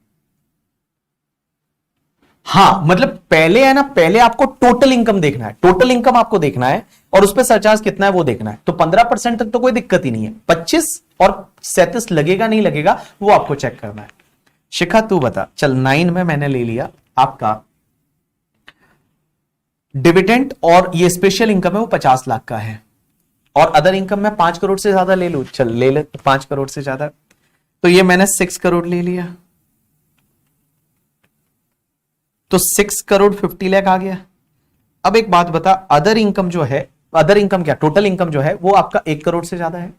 हाँ मतलब पहले है ना, पहले आपको टोटल इनकम देखना है, टोटल इनकम आपको देखना है और उस पर सरचार्ज कितना है वो देखना है। तो 15% तक तो कोई दिक्कत ही नहीं है, 25 और 37 लगेगा नहीं लगेगा वो आपको चेक करना है। शिखा तू बता, चल 9 में मैंने ले लिया आपका डिविडेंड और ये स्पेशल इनकम है वो 50 लाख का है, और अदर इनकम में 5 करोड़ से ज्यादा ले लू, चल ले ले 5 करोड़ से ज्यादा, तो ये मैंने 6 करोड़ ले लिया, तो 6 करोड़ 50 लाख आ गया। अब एक बात बता, अदर इनकम जो है, अदर इनकम क्या टोटल इनकम जो है वो आपका 1 करोड़ से ज्यादा है।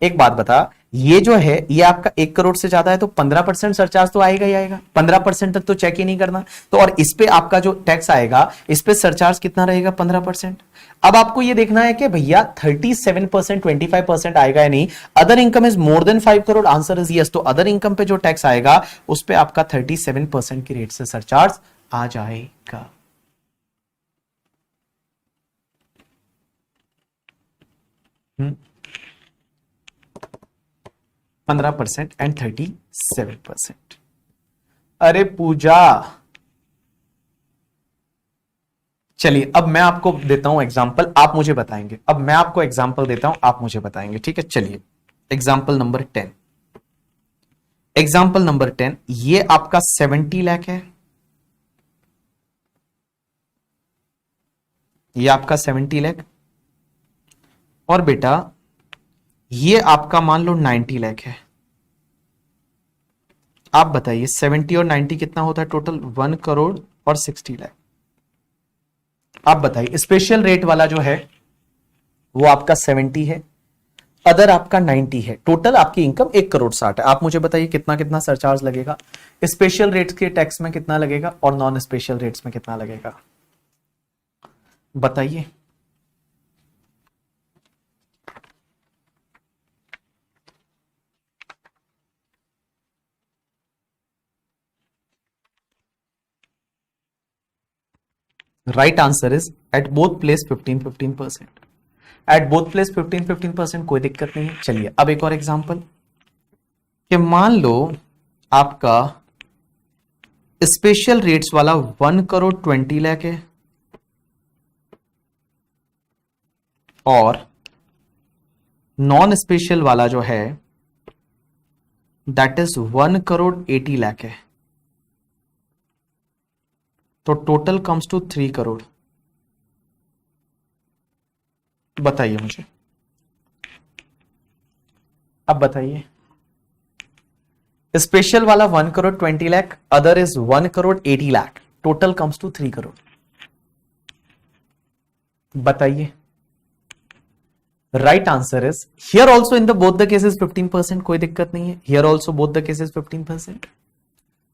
एक बात बता, ये जो है ये आपका 1 करोड़ से ज्यादा है तो 15% सरचार्ज तो आएगा ही आएगा, 15% तक तो चेक ही नहीं करना। तो और इस पे आपका जो टैक्स आएगा इस पे सरचार्ज कितना रहेगा 15%। अब आपको ये देखना है कि भैया 37% 25% आएगा या नहीं। Other income is more than 5 crore, answer is yes. तो अदर इनकम पे जो टैक्स आएगा उस पे आपका 37% की रेट से सरचार्ज आ जाएगा। हम्म 15% एंड 37%। अरे पूजा, चलिए अब मैं आपको देता हूं एग्जांपल, आप मुझे बताएंगे। अब मैं आपको एग्जांपल देता हूं, आप मुझे बताएंगे, ठीक है। चलिए एग्जांपल नंबर 10, एग्जांपल नंबर 10, ये आपका 70 लाख है, ये आपका 70 लाख, और बेटा ये आपका मान लो 90 लाख है। आप बताइए 70 और 90 कितना होता है टोटल? 1 करोड़ और 60 लाख। आप बताइए स्पेशल रेट वाला जो है वो आपका 70 है, अदर आपका 90 है, टोटल आपकी इनकम 1,60,00,000 है। आप मुझे बताइए कितना कितना सरचार्ज लगेगा, स्पेशल रेट्स के टैक्स में कितना लगेगा और नॉन स्पेशल रेट्स में कितना लगेगा, बताइए। Right answer is at both place 15-15%। At both place 15-15%, कोई दिक्कत नहीं है। चलिए अब एक और एग्जांपल कि मान लो आपका स्पेशल रेट्स वाला 1,20,00,000 है और नॉन स्पेशल वाला जो है दैट इज 1,80,00,000 है, तो टोटल कम्स टू 3 करोड़। बताइए मुझे, अब बताइए। स्पेशल वाला 1,20,00,000, other is 1,80,00,000, total comes to 3 crore. बताइए। Right answer is here also in the both the cases 15%, कोई दिक्कत नहीं है। Here also both the cases 15%,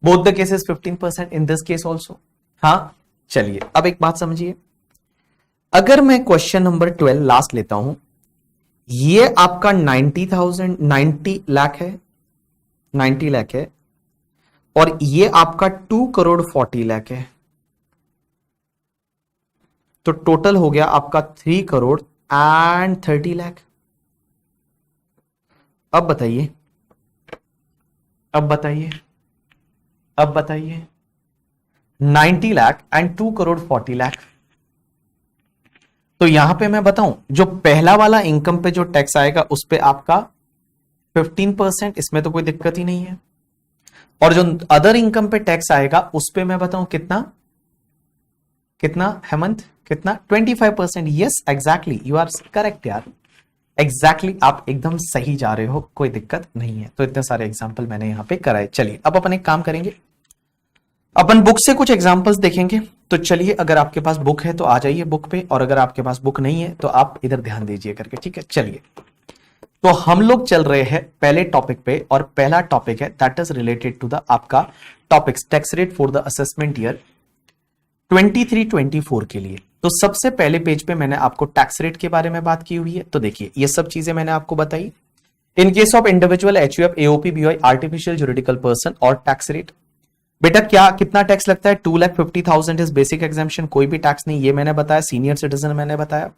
both the cases 15%, in this case also. हाँ चलिए अब एक बात समझिए, अगर मैं क्वेश्चन नंबर 12 लास्ट लेता हूं, ये आपका 90 लाख है, 90 लाख है और ये आपका 2,40,00,000 है, तो टोटल हो गया आपका 3,30,00,000। अब बताइए, अब बताइए, अब बताइए। 90 लाख एंड 2,40,00,000, तो यहां पे मैं बताऊं जो पहला वाला इनकम पे जो टैक्स आएगा उस पे आपका 15%, इसमें तो कोई दिक्कत ही नहीं है। और जो अदर इनकम पे टैक्स आएगा उस पे मैं बताऊं कितना, कितना हेमंत, कितना 25%। Yes exactly, you are correct यार, एग्जैक्टली आप एकदम सही जा रहे हो, कोई दिक्कत नहीं है। तो इतने सारे एग्जाम्पल मैंने यहां पे कराए। चलिए अब अपन एक काम करेंगे, अपन बुक से कुछ एग्जांपल्स देखेंगे। तो चलिए अगर आपके पास बुक है तो आ जाइए बुक पे, और अगर आपके पास बुक नहीं है तो आप इधर ध्यान दीजिए करके, ठीक है। चलिए तो हम लोग चल रहे हैं पहले टॉपिक पे, और पहला टॉपिक है that is related to the आपका topics tax rate for the assessment year 23-24 के लिए। तो सबसे पहले पेज पे मैंने आपको टैक्स रेट के बारे में बात की हुई है। तो देखिए ये सब चीजें मैंने आपको बताई। इन case of individual, HUF, AOP, BOI, artificial juridical person और टैक्स रेट, बेटा क्या कितना टैक्स लगता है, 2,50,000 इज बेसिक एग्जाम्पशन, कोई भी टैक्स नहीं, ये मैंने बताया। सीनियर सिटीजन मैंने बताया,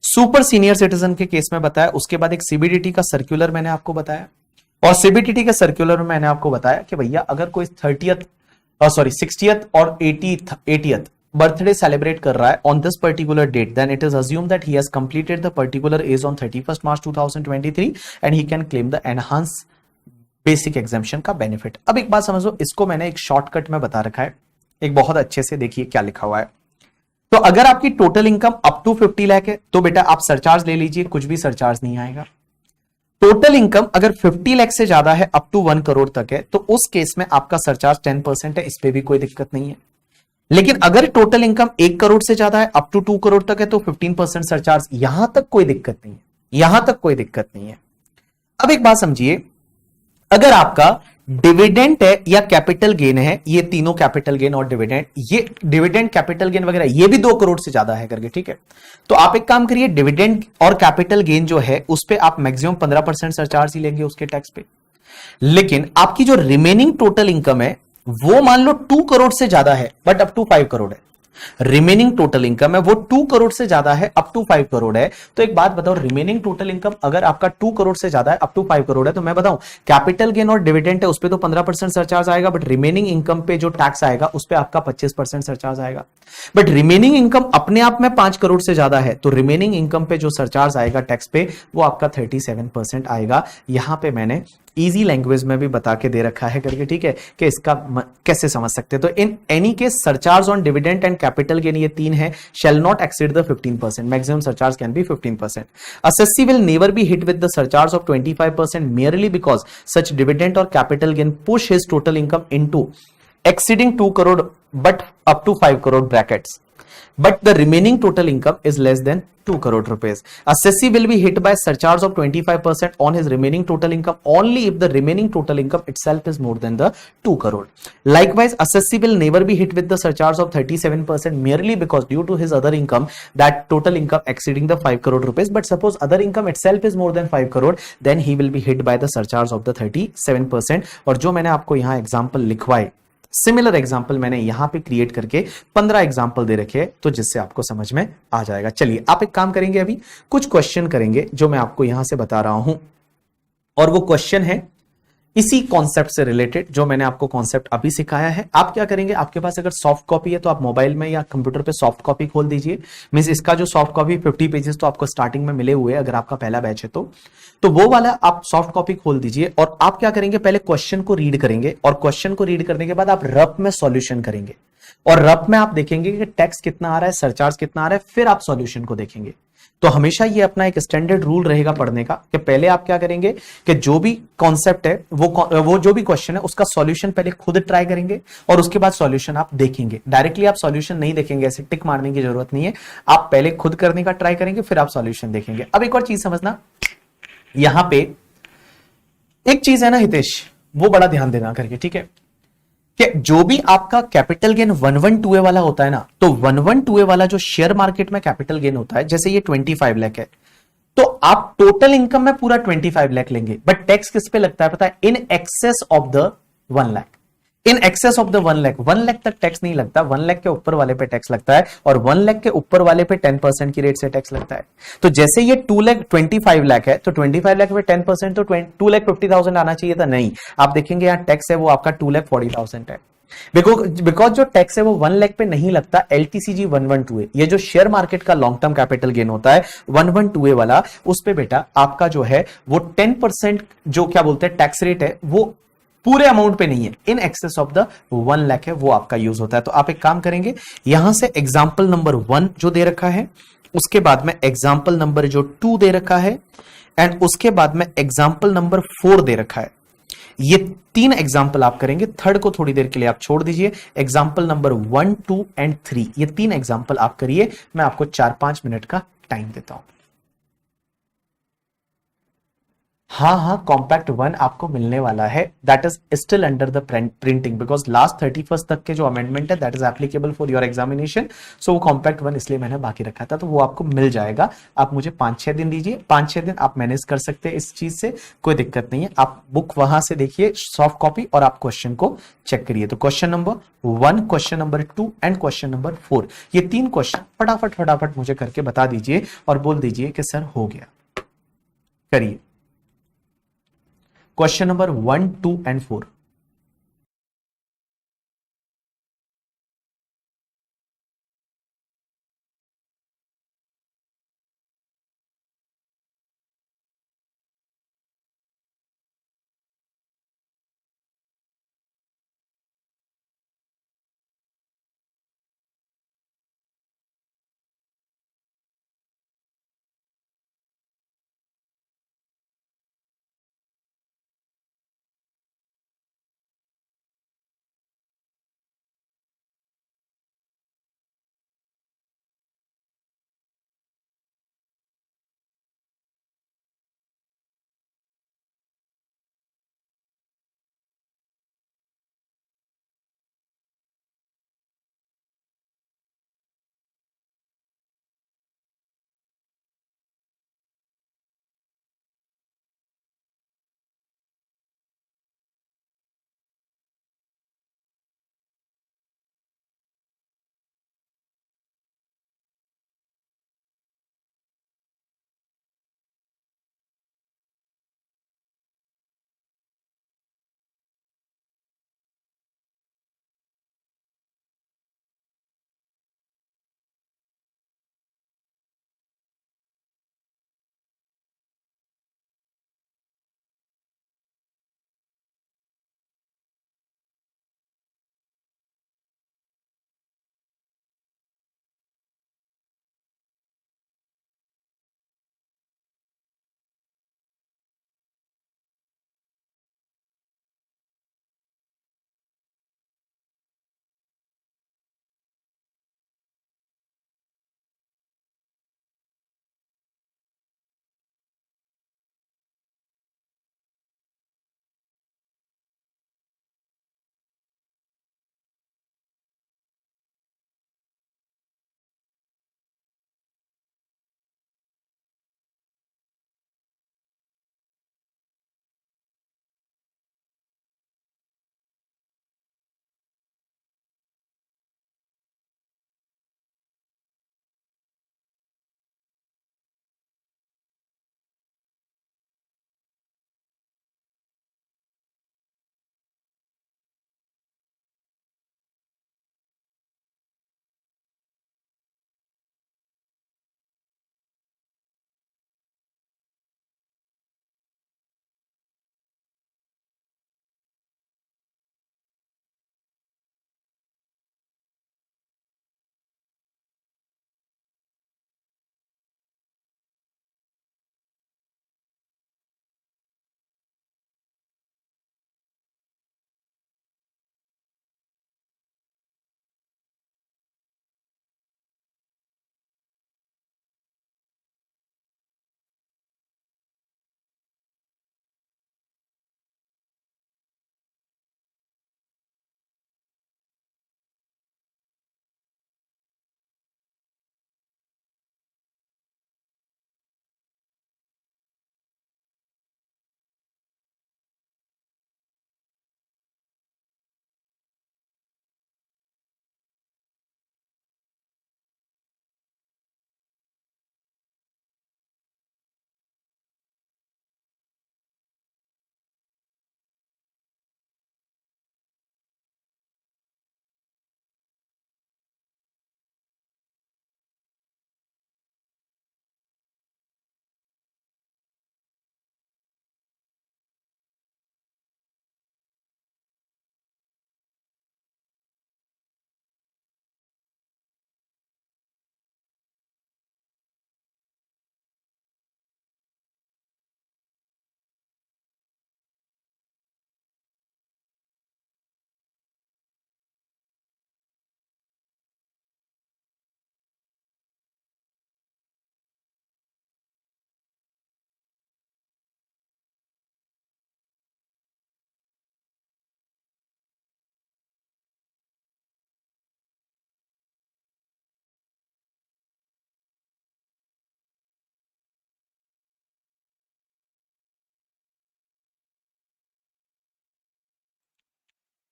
सुपर सीनियर सिटीजन के केस में बताया। उसके बाद एक सीबीडीटी का सर्कुलर मैंने आपको बताया, और सीबीडीटी के सर्कुलर में मैंने आपको बताया कि भैया अगर कोई 60th और 80th बर्थडे सेलिब्रेट कर रहा है on this particular date, then it is assume that he has completed the particular age on 31st March 2023 and he can claim the enhance basic exemption का बेनिफिट। अब एक बात समझो, इसको मैंने एक शॉर्टकट में बता रखा है, एक बहुत अच्छे से देखिए क्या लिखा हुआ है। तो अगर आपकी total income up to 50 lakh है तो बेटा आप सरचार्ज ले लीजिए, कुछ भी सरचार्ज नहीं आएगा। टोटल इनकम अगर 50 लाख से ज्यादा है, अप टू 1 करोड़ तक है, तो उस केस में आपका सरचार्ज 10% है, इस पे भी कोई दिक्कत नहीं है। लेकिन अगर टोटल इनकम 1 करोड़ से ज्यादा है, अप टू 2 करोड़ तक है, तो 15% सरचार्ज, यहां तक कोई दिक्कत नहीं है, यहां तक कोई दिक्कत नहीं है। अब एक बात समझिए, अगर आपका डिविडेंड है या कैपिटल गेन है, ये तीनों कैपिटल गेन और डिविडेंड, ये डिविडेंड कैपिटल गेन वगैरह ये भी 2 करोड़ से ज्यादा है करके, ठीक है। तो आप एक काम करिए, डिविडेंड और कैपिटल गेन जो है उस पे आप मैक्सिमम 15% सरचार्ज ही लेंगे उसके टैक्स पे। लेकिन आपकी जो रिमेनिंग टोटल इनकम है वो मान लो 2 करोड़ से ज्यादा है बट अप टू 5 करोड़ है, रिमेनिंग टोटल इनकम है वो 2 करोड़ से ज्यादा है, अप टू 5 करोड़ है। तो एक बात बताओ, रिमेनिंग टोटल इनकम अगर आपका 2 करोड़ से ज्यादा है, अप टू 5 करोड़ है, तो मैं बताऊं कैपिटल गेन और डिविडेंड है उस पे तो 15% सरचार्ज आएगा, बट रिमेनिंग इनकम पे जो टैक्स आएगा उस पे आपका 25% सरचार्ज आएगा। बट रिमेनिंग इनकम अपने आप में 5 करोड़ से ज्यादा है, तो रिमेनिंग इनकम पे जो सरचार्ज आएगा टैक्स पे वो आपका 37% आएगा। यहां पे मैंने इजी लैंग्वेज में भी बता के दे रखा है करके, ठीक है, कि इसका कैसे समझ सकते हैं। तो in any case surcharge on dividend and capital gain, ये तीन है, shall not exceed the 15%, maximum surcharge can be 15%। assessee will never be hit with the surcharge of 25% merely because such dividend or capital gain push his total income into exceeding 2 crore but up to 5 crore brackets। but the remaining total income is less than 2 crore rupees. Assessee will be hit by surcharge of 25% on his remaining total income only if the remaining total income itself is more than the 2 crore. Likewise, assessee will never be hit with the surcharge of 37% merely because due to his other income, that total income exceeding the 5 crore rupees. But suppose other income itself is more than 5 crore, then he will be hit by the surcharge of the 37%. और जो मैंने आपको यहाँ example लिखवाए, similar example मैंने यहां पे create करके 15 एग्जाम्पल दे रखे हैं, तो जिससे आपको समझ में आ जाएगा। चलिए आप एक काम करेंगे, अभी कुछ क्वेश्चन करेंगे जो मैं आपको यहां से बता रहा हूं, और वो क्वेश्चन है इसी कॉन्सेप्ट से रिलेटेड जो मैंने आपको कॉन्सेप्ट अभी सिखाया है। आप क्या करेंगे, आपके पास अगर सॉफ्ट कॉपी है तो आप मोबाइल में या कंप्यूटर पे सॉफ्ट कॉपी खोल दीजिए। मींस इसका जो सॉफ्ट कॉपी 50 पेजेस तो आपको स्टार्टिंग में मिले हुए, अगर आपका पहला बैच है तो वो वाला आप सॉफ्ट कॉपी खोल दीजिए, और आप क्या करेंगे, पहले क्वेश्चन को रीड करेंगे, और क्वेश्चन को रीड करने के बाद आप रफ में सॉल्यूशन करेंगे, और रफ में आप देखेंगे कि टैक्स कितना आ रहा है, सरचार्ज कितना आ रहा है, फिर आप सॉल्यूशन को देखेंगे। तो हमेशा ये अपना एक स्टैंडर्ड रूल रहेगा पढ़ने का कि पहले आप क्या करेंगे कि जो भी कॉन्सेप्ट है वो जो भी क्वेश्चन है उसका सॉल्यूशन पहले खुद ट्राई करेंगे, और उसके बाद सॉल्यूशन आप देखेंगे। डायरेक्टली आप सॉल्यूशन नहीं देखेंगे, ऐसे टिक मारने की जरूरत नहीं है, आप पहले खुद करने का ट्राई करेंगे, फिर आप सॉल्यूशन देखेंगे। अब एक और चीज समझना, यहां पे एक चीज है ना हितेश, वो बड़ा ध्यान देना करके, ठीक है, कि जो भी आपका कैपिटल गेन 112A वाला होता है ना, तो 112A वाला जो शेयर मार्केट में कैपिटल गेन होता है, जैसे ये 25 लाख है, तो आप टोटल इनकम में पूरा 25 लाख लेंगे, बट टैक्स किस पे लगता है पता है, इन excess of the 1 lakh. In excess of the 1 lakh, 1 lakh तक टैक्स नहीं लगता, 1 लाख के ऊपर वाले पे टैक्स लगता है, और 1 लाख के ऊपर वाले पे 10% की रेट से टैक्स लगता है। तो जैसे ये 25 लाख है, तो 25 लाख पे 10%, तो 2,50,000 आना चाहिए था, नहीं। आप देखेंगे यहाँ टैक्स है वो आपका 2,40,000 है, बिकॉज जो टैक्स है वो 1 लाख पे नहीं लगता। LTCG 112A, ये जो शेयर मार्केट का लॉन्ग टर्म कैपिटल गेन होता है 112A वाला, उस पे बेटा आपका जो है वो 10% जो क्या बोलते हैं टैक्स रेट है, वो पूरे अमाउंट पे नहीं है, इन एक्सेस ऑफ द 1 लाख है, वो आपका यूज होता है। तो आप एक काम करेंगे, यहां से एग्जाम्पल नंबर 1 जो दे रखा है, उसके बाद में एग्जाम्पल नंबर जो 2 दे रखा है, एंड उसके बाद में एग्जाम्पल नंबर 4 दे रखा है। ये 3 एग्जाम्पल आप करेंगे, थर्ड को थोड़ी देर के लिए आप छोड़ दीजिए। एग्जाम्पल नंबर 1, 2 एंड 3, ये 3 एग्जाम्पल आप करिए, मैं आपको 4-5 मिनट का टाइम देता हूं। हाँ, कॉम्पैक्ट 1 आपको मिलने वाला है, that is still under the printing, because last 31st तक के जो अमेंडमेंट है that is applicable for your examination. So वो कॉम्पैक्ट 1 इसलिए मैंने बाकी रखा था, तो वो आपको मिल जाएगा। आप मुझे 5-6 दिन दीजिए, 5-6 दिन आप मैनेज कर सकते हैं इस चीज से, कोई दिक्कत नहीं है। आप बुक वहां से देखिए सॉफ्ट कॉपी, और आप क्वेश्चन को चेक करिए। तो question number 1, question number 2 and question number 4, ये 3 क्वेश्चन फटाफट फटाफट मुझे करके बता दीजिए, और बोल दीजिए कि सर हो गया। करिए question number 1, 2 and 4।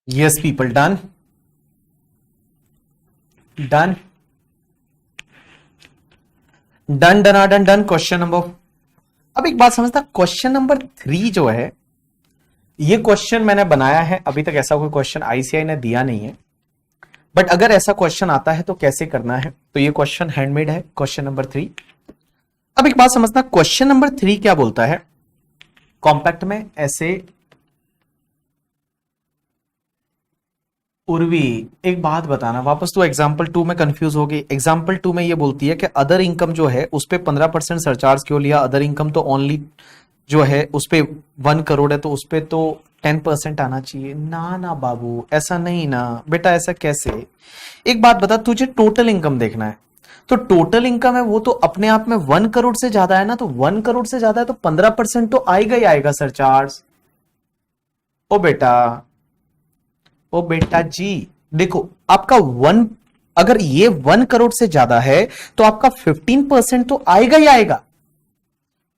Yes people, done done done done done done. Question number, अब एक बात समझना, क्वेश्चन नंबर 3 जो है, ये क्वेश्चन मैंने बनाया है, अभी तक ऐसा कोई क्वेश्चन आईसीआई ने दिया नहीं है, बट अगर ऐसा क्वेश्चन आता है तो कैसे करना है, तो ये क्वेश्चन हैंडमेड है, क्वेश्चन नंबर 3। अब एक बात समझना, क्वेश्चन नंबर 3 क्या बोलता है, कॉम्पैक्ट में ऐसे, उर्वी एक बात बताना वापस, तो एग्जाम्पल 2 में कंफ्यूज हो गई। एग्जाम्पल 2 में ये बोलती है कि अदर इनकम जो है उस पे 15% सरचार्ज क्यों लिया, अदर इनकम तो ओनली जो है उस पे 1 करोड़ है तो उस पे तो 10% आना चाहिए। ना ना बाबू, ऐसा नहीं ना बेटा, ऐसा कैसे। एक बात बता, तुझे टोटल इनकम देखना है, तो टोटल इनकम है वो तो अपने आप में 1 करोड़ से ज्यादा है ना, तो 1 करोड़ से ज्यादा है तो 15% तो आएगा ही आएगा सरचार्ज। ओ बेटा, ओ बेटा जी, देखो आपका 1, अगर ये 1 करोड़ से ज्यादा है तो आपका 15% तो आएगा ही आएगा।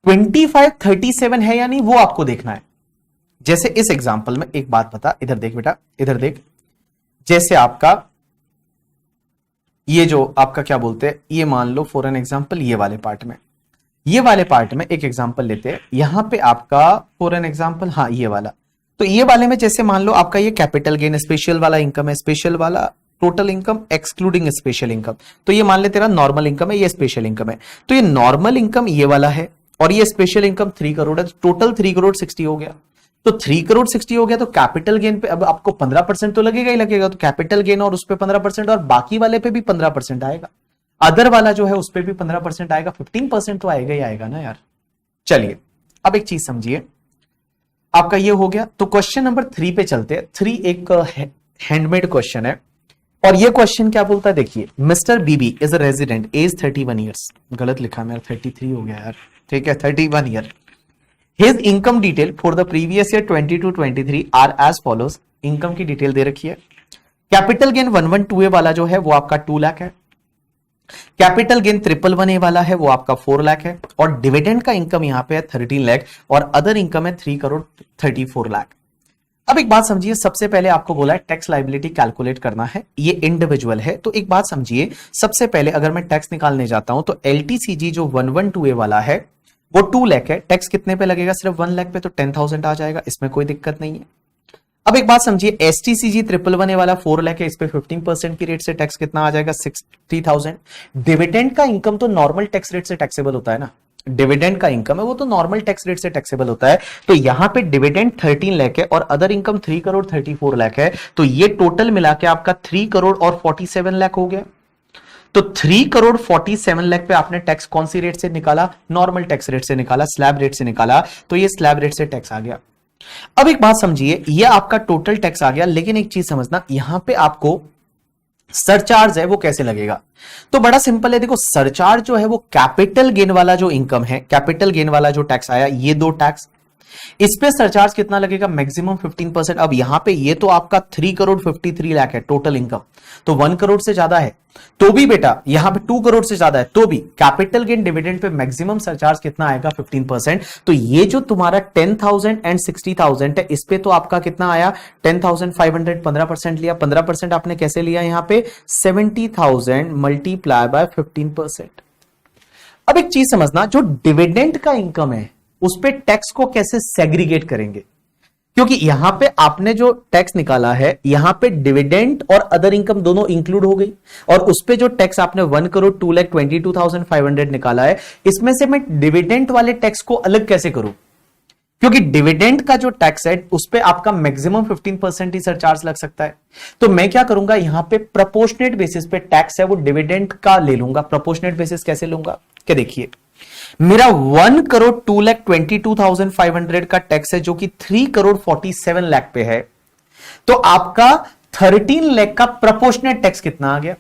25 37 है या नहीं वो आपको देखना है। जैसे इस एग्जांपल में एक बात बता, इधर देख बेटा, इधर देख, जैसे आपका ये जो आपका क्या बोलते हैं, ये मान लो फॉर एन एग्जांपल ये वाले पार्ट में, ये वाले पार्ट में एक एग्जांपल लेते हैं, यहां पे आपका फॉर एन एग्जांपल, हाँ ये वाला, तो ये वाले में जैसे मान लो आपका ये कैपिटल गेन स्पेशल वाला इनकम है, स्पेशल वाला total income excluding special income, तो ये मान ले तेरा नॉर्मल इनकम है, ये स्पेशल इनकम है, तो ये नॉर्मल इनकम ये वाला है और ये स्पेशल इनकम 3 करोड़ है, टोटल 3 करोड़ 60 हो गया। तो 3 करोड़ 60 हो गया, तो कैपिटल गेन पे अब आपको 15% तो लगेगा ही लगेगा, तो कैपिटल गेन और उस पे 15% और बाकी वाले पे भी 15% आएगा, अदर वाला जो है उस पे भी 15% आएगा, 15% तो आएगा ही आएगा ना यार। चलिए अब एक चीज समझिए, आपका ये हो गया, तो क्वेश्चन नंबर 3 पे चलते हैं। 3 एक हैंडमेड क्वेश्चन है और ये क्वेश्चन क्या बोलता है, देखिए, mister BB is a resident, age 31 years, गलत लिखा मेरा, 33 हो गया यार, ठीक है 31 year. His income detail for the previous year 22-23 are as follows, income की डिटेल दे रखी है। कैपिटल गेन 112 वाला जो है वो आपका 2 लाख है, कैपिटल गेन 111 वाला है वो आपका 4 लाख है, और डिविडेंड का इनकम यहां पे है 13 लाख, और अदर इनकम है 3 करोड़ 34 लाख। अब एक बात समझिए, सबसे पहले आपको बोला है टैक्स लायबिलिटी कैलकुलेट करना है, ये इंडिविजुअल है, तो एक बात समझिए, सबसे पहले अगर मैं टैक्स निकालने जाता हूं तो एलटीसीजी जो 112A वाला है वो 2 लाख है, टैक्स कितने पे लगेगा, सिर्फ 1 लाख पे, तो 10,000 आ जाएगा, इसमें कोई दिक्कत नहीं है। अब एक बात समझिए, एसटीसीजी 111 वाला 4 लाख है, इस पे 15% की रेट से टैक्स कितना आ जाएगा, 60,000। डिविडेंड का इनकम तो नॉर्मल टैक्स रेट से टैक्सेबल होता है ना, डिविडेंड का इनकम है वो तो नॉर्मल टैक्स रेट से टैक्सेबल होता है, तो यहां पे डिविडेंड 13 लाख है और अदर इनकम 3 करोड़ 34 लाख है, तो ये टोटल मिला के आपका 3 करोड़ और 47 लाख हो गया। तो 3 करोड़ 47 लाख पे आपने टैक्स कौन सी रेट से निकाला, नॉर्मल टैक्स रेट से निकाला, स्लैब रेट से निकाला, तो ये स्लैब रेट से टैक्स आ गया। अब एक बात समझिए, ये आपका टोटल टैक्स आ गया, लेकिन एक चीज समझना, यहां पे आपको सरचार्ज है वो कैसे लगेगा, तो बड़ा सिंपल है, देखो सरचार्ज जो है वो कैपिटल गेन वाला जो इनकम है, कैपिटल गेन वाला जो टैक्स आया, ये 2 टैक्स, इस पे सरचार्ज कितना लगेगा, मैक्सिमम 15%। अब यहां पे ये तो आपका 3 करोड़ 53 लाख है टोटल इनकम, तो 1 करोड़ से ज्यादा है, तो भी बेटा यहां पे 2 करोड़ से ज्यादा है, तो भी कैपिटल गेन डिविडेंड पे मैक्सिमम सरचार्ज कितना आएगा, 15%। तो ये जो तुम्हारा 10,000 एंड 60,000 है, इस पे तो आपका कितना आया, 10,500, 15% लिया, 15% आपने कैसे लिया, यहां पे 70,000 मल्टीप्लाई बाय 15%। अब एक चीज समझना, जो डिविडेंड का इनकम है उस पे टैक्स को कैसे सेग्रीगेट करेंगे, क्योंकि यहां पे आपने जो टैक्स निकाला है, यहां पे डिविडेंड और अदर इनकम दोनों इंक्लूड हो गई, और उस पे जो टैक्स आपने 1 करोड़ 2,22,500 निकाला है, इसमें से मैं डिविडेंड वाले टैक्स को अलग कैसे करूं, क्योंकि डिविडेंड का जो टैक्स है उस पे आपका मैक्सिमम 15% ही सरचार्ज लग सकता है। तो मैं क्या करूंगा, यहां पे प्रोपोर्शनेट बेसिस पे टैक्स है वो डिविडेंड का ले लूंगा। प्रोपोर्शनेट बेसिस कैसे लूंगा, क्या देखिए, मेरा 1 करोड़ 2,22,500 का टैक्स है जो कि 3 करोड़ 47 लाख पे है, तो आपका 13 लाख का प्रोपोर्शनेट टैक्स कितना आ गया,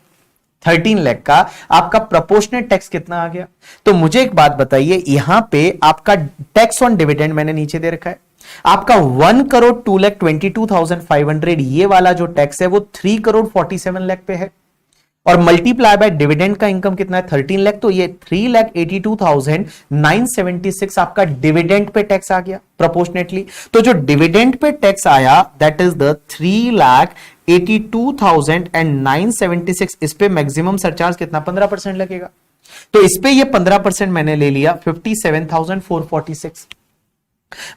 13 लाख का आपका प्रोपोर्शनेट टैक्स कितना आ गया। तो मुझे एक बात बताइए, यहां पे आपका टैक्स ऑन डिविडेंड मैंने नीचे दे रखा है, आपका 1 करोड़ 2,22,500 ये वाला जो टैक्स है वो 3 करोड़ 47 लाख पे है, और मल्टीप्लाई बाय डिविडेंड का इनकम कितना है 13 लाख, तो ये 3,82,976 आपका डिविडेंड पे टैक्स आ गया प्रोपोर्शनेटली। तो जो डिविडेंड पे टैक्स आया दैट इज द 3,82,976, इस पे मैक्सिमम सरचार्ज कितना 15% लगेगा। तो इस पे ये 15% मैंने ले लिया 57,446।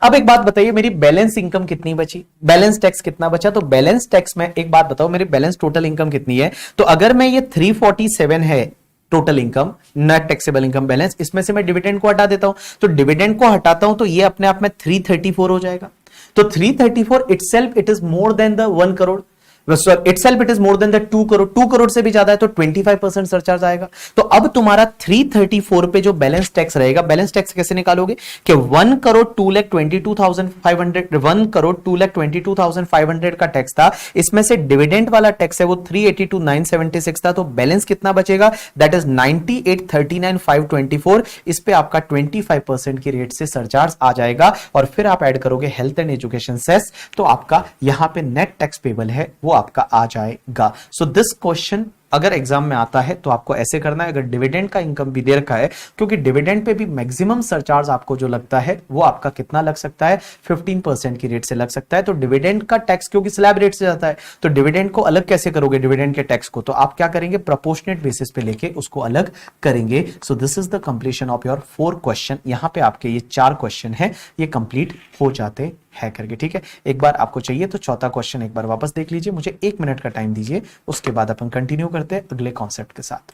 अब एक बात बताइए, मेरी बैलेंस इनकम कितनी बची, बैलेंस टैक्स कितना बचा। तो बैलेंस टैक्स में एक बात बताओ, मेरी बैलेंस टोटल इनकम कितनी है। तो अगर मैं ये 347 है total income, net taxable income balance, इसमें से मैं डिविडेंड को हटा देता हूं, तो डिविडेंड को हटाता हूं तो ये अपने आप में 334 हो जाएगा। तो 334 itself it is more then the 1 crore, itself it is more then the 2 crore, 2 crore से भी ज्यादा है तो 25% सरचार्ज आएगा। तो अब तुम्हारा 334 पे जो बैलेंस टैक्स रहेगा, बैलेंस टैक्स कैसे निकालोगे कि 1 करोड़ 2,22,500, 1 करोड़ 2,22,500 का टैक्स था, इसमें से डिविडेंड वाला टैक्स है वो 382,976 था, तो बैलेंस कितना बचेगा दैट इज 98,39,524। इस पे आपका 25% की रेट से सरचार्ज आ जाएगा और फिर आप ऐड करोगे हेल्थ एंड एजुकेशन सेस, तो आपका यहां पे नेट टैक्स पेबल है वो आपका आ जाएगा। सो दिस क्वेश्चन अगर एग्जाम में आता है तो आपको ऐसे करना है, अगर डिविडेंड का इनकम भी दे रखा है, क्योंकि डिविडेंड पे भी मैक्सिमम सरचार्ज आपको जो लगता है वो आपका कितना लग सकता है 15% की रेट से लग सकता है। तो डिविडेंड का टैक्स क्योंकि स्लैब रेट से जाता है, तो डिविडेंड को अलग कैसे करोगे, डिविडेंड के टैक्स को तो आप क्या करेंगे प्रोपोर्शनेट बेसिस पे लेके उसको अलग करेंगे। So this is the completion of your 4 question. यहां पे आपके ये 4 क्वेश्चन है ये कंप्लीट हो जाते है करके, ठीक है। एक बार आपको चाहिए तो चौथा क्वेश्चन एक बार वापस देख लीजिए, मुझे 1 मिनट का टाइम दीजिए, उसके बाद अपन कंटिन्यू करते हैं अगले कॉन्सेप्ट के साथ।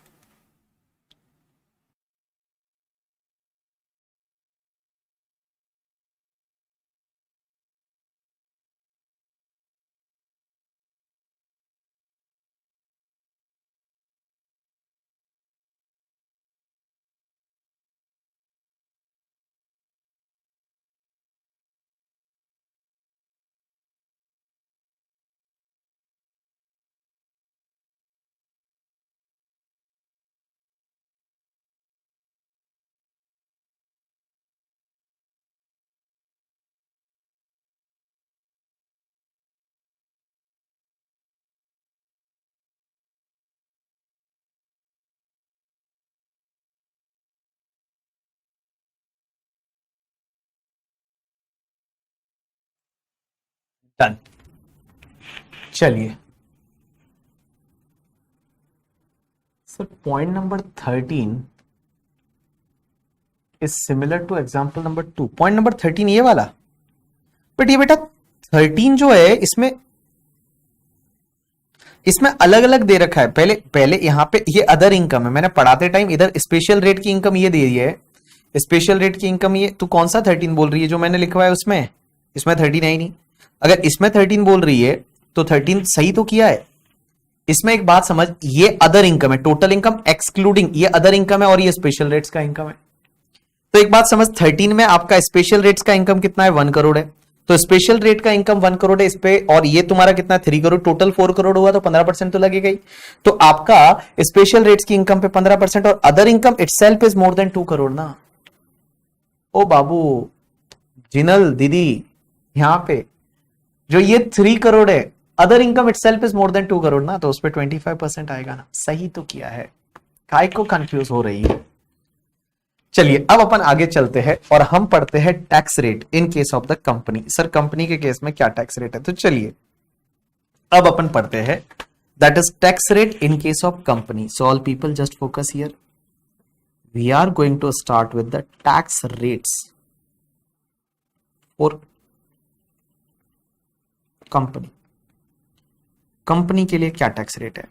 डन, चलिए sir point number 13 is similar to example number 2। Point number 13 ये वाला, बट ये बेटा 13 जो है इसमें इसमें अलग अलग दे रखा है। पहले पहले यहां पे ये अदर इनकम है, मैंने पढ़ाते टाइम इधर स्पेशल रेट की इनकम ये दे रही है, स्पेशल रेट की इनकम ये, तू कौन सा 13 बोल रही है जो मैंने लिखवाया उसमें, इसमें 13 है ही नहीं। अगर इसमें 13 बोल रही है तो 13 सही तो किया है। इसमें एक बात समझ, ये अदर इनकम है, टोटल इनकम एक्सक्लूडिंग ये अदर इनकम है और ये स्पेशल रेट्स का इनकम है। तो एक बात समझ, 13 में आपका स्पेशल रेट्स का इनकम कितना है 1 करोड़ है, तो स्पेशल रेट का इनकम 1 करोड़ है इस पे, और ये तुम्हारा कितना 3 करोड़, टोटल 4 करोड़ हुआ, तो 15% तो लगेगा ही। तो आपका स्पेशल रेट्स की इनकम पे 15% और other income itself is more than 2 crore ना। ओ बाबू जिनल दीदी, यहां पे जो ये 3 करोड़ है other income itself is more than 2 crore ना, तो उस पे 25% आएगा ना। सही तो किया है, काय को कंफ्यूज हो रही है। चलिए अब अपन आगे चलते हैं और हम पढ़ते हैं tax rate in case of the company. Sir company के केस में क्या टैक्स रेट है, तो चलिए अब अपन पढ़ते हैं that is tax rate in case of company. So all people just focus here, we are going to start with the tax rates for company. Company के लिए क्या टैक्स रेट है,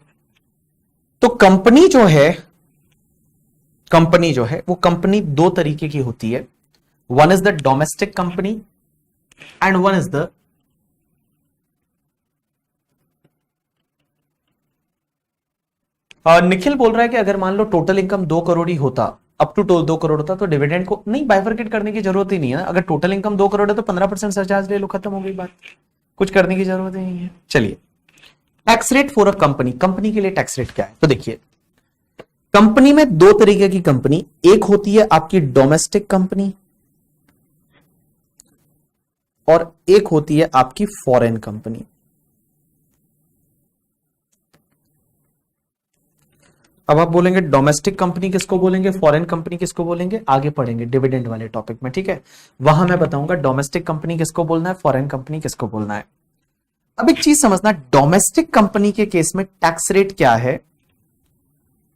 तो कंपनी जो है वो कंपनी 2 तरीके की होती है, one is the domestic company and one is the Nikhil बोल रहा है कि अगर मान लो टोटल इनकम 2 करोड़ ही होता, अप टू 2 करोड़ होता, तो डिविडेंड को नहीं बाइफरकेट करने की जरूरत ही नहीं है। अगर टोटल इनकम 2 करोड़ है तो 15% सरचार्ज ले लो, खत्म हो गई बात, कुछ करने की जरूरत ही नहीं है। चलिए tax rate for a company, company के लिए टैक्स रेट क्या है, तो देखिए कंपनी में 2 तरीके की कंपनी, एक होती है आपकी डोमेस्टिक कंपनी और एक होती है आपकी फॉरेन कंपनी। अब आप बोलेंगे डोमेस्टिक कंपनी किसको बोलेंगे, फॉरेन कंपनी किसको बोलेंगे, आगे पढ़ेंगे डिविडेंड वाले टॉपिक में, ठीक है, वहां मैं बताऊंगा डोमेस्टिक कंपनी किसको बोलना है, फॉरेन कंपनी किसको बोलना है। अब एक चीज समझना, डोमेस्टिक कंपनी के केस में टैक्स रेट क्या है।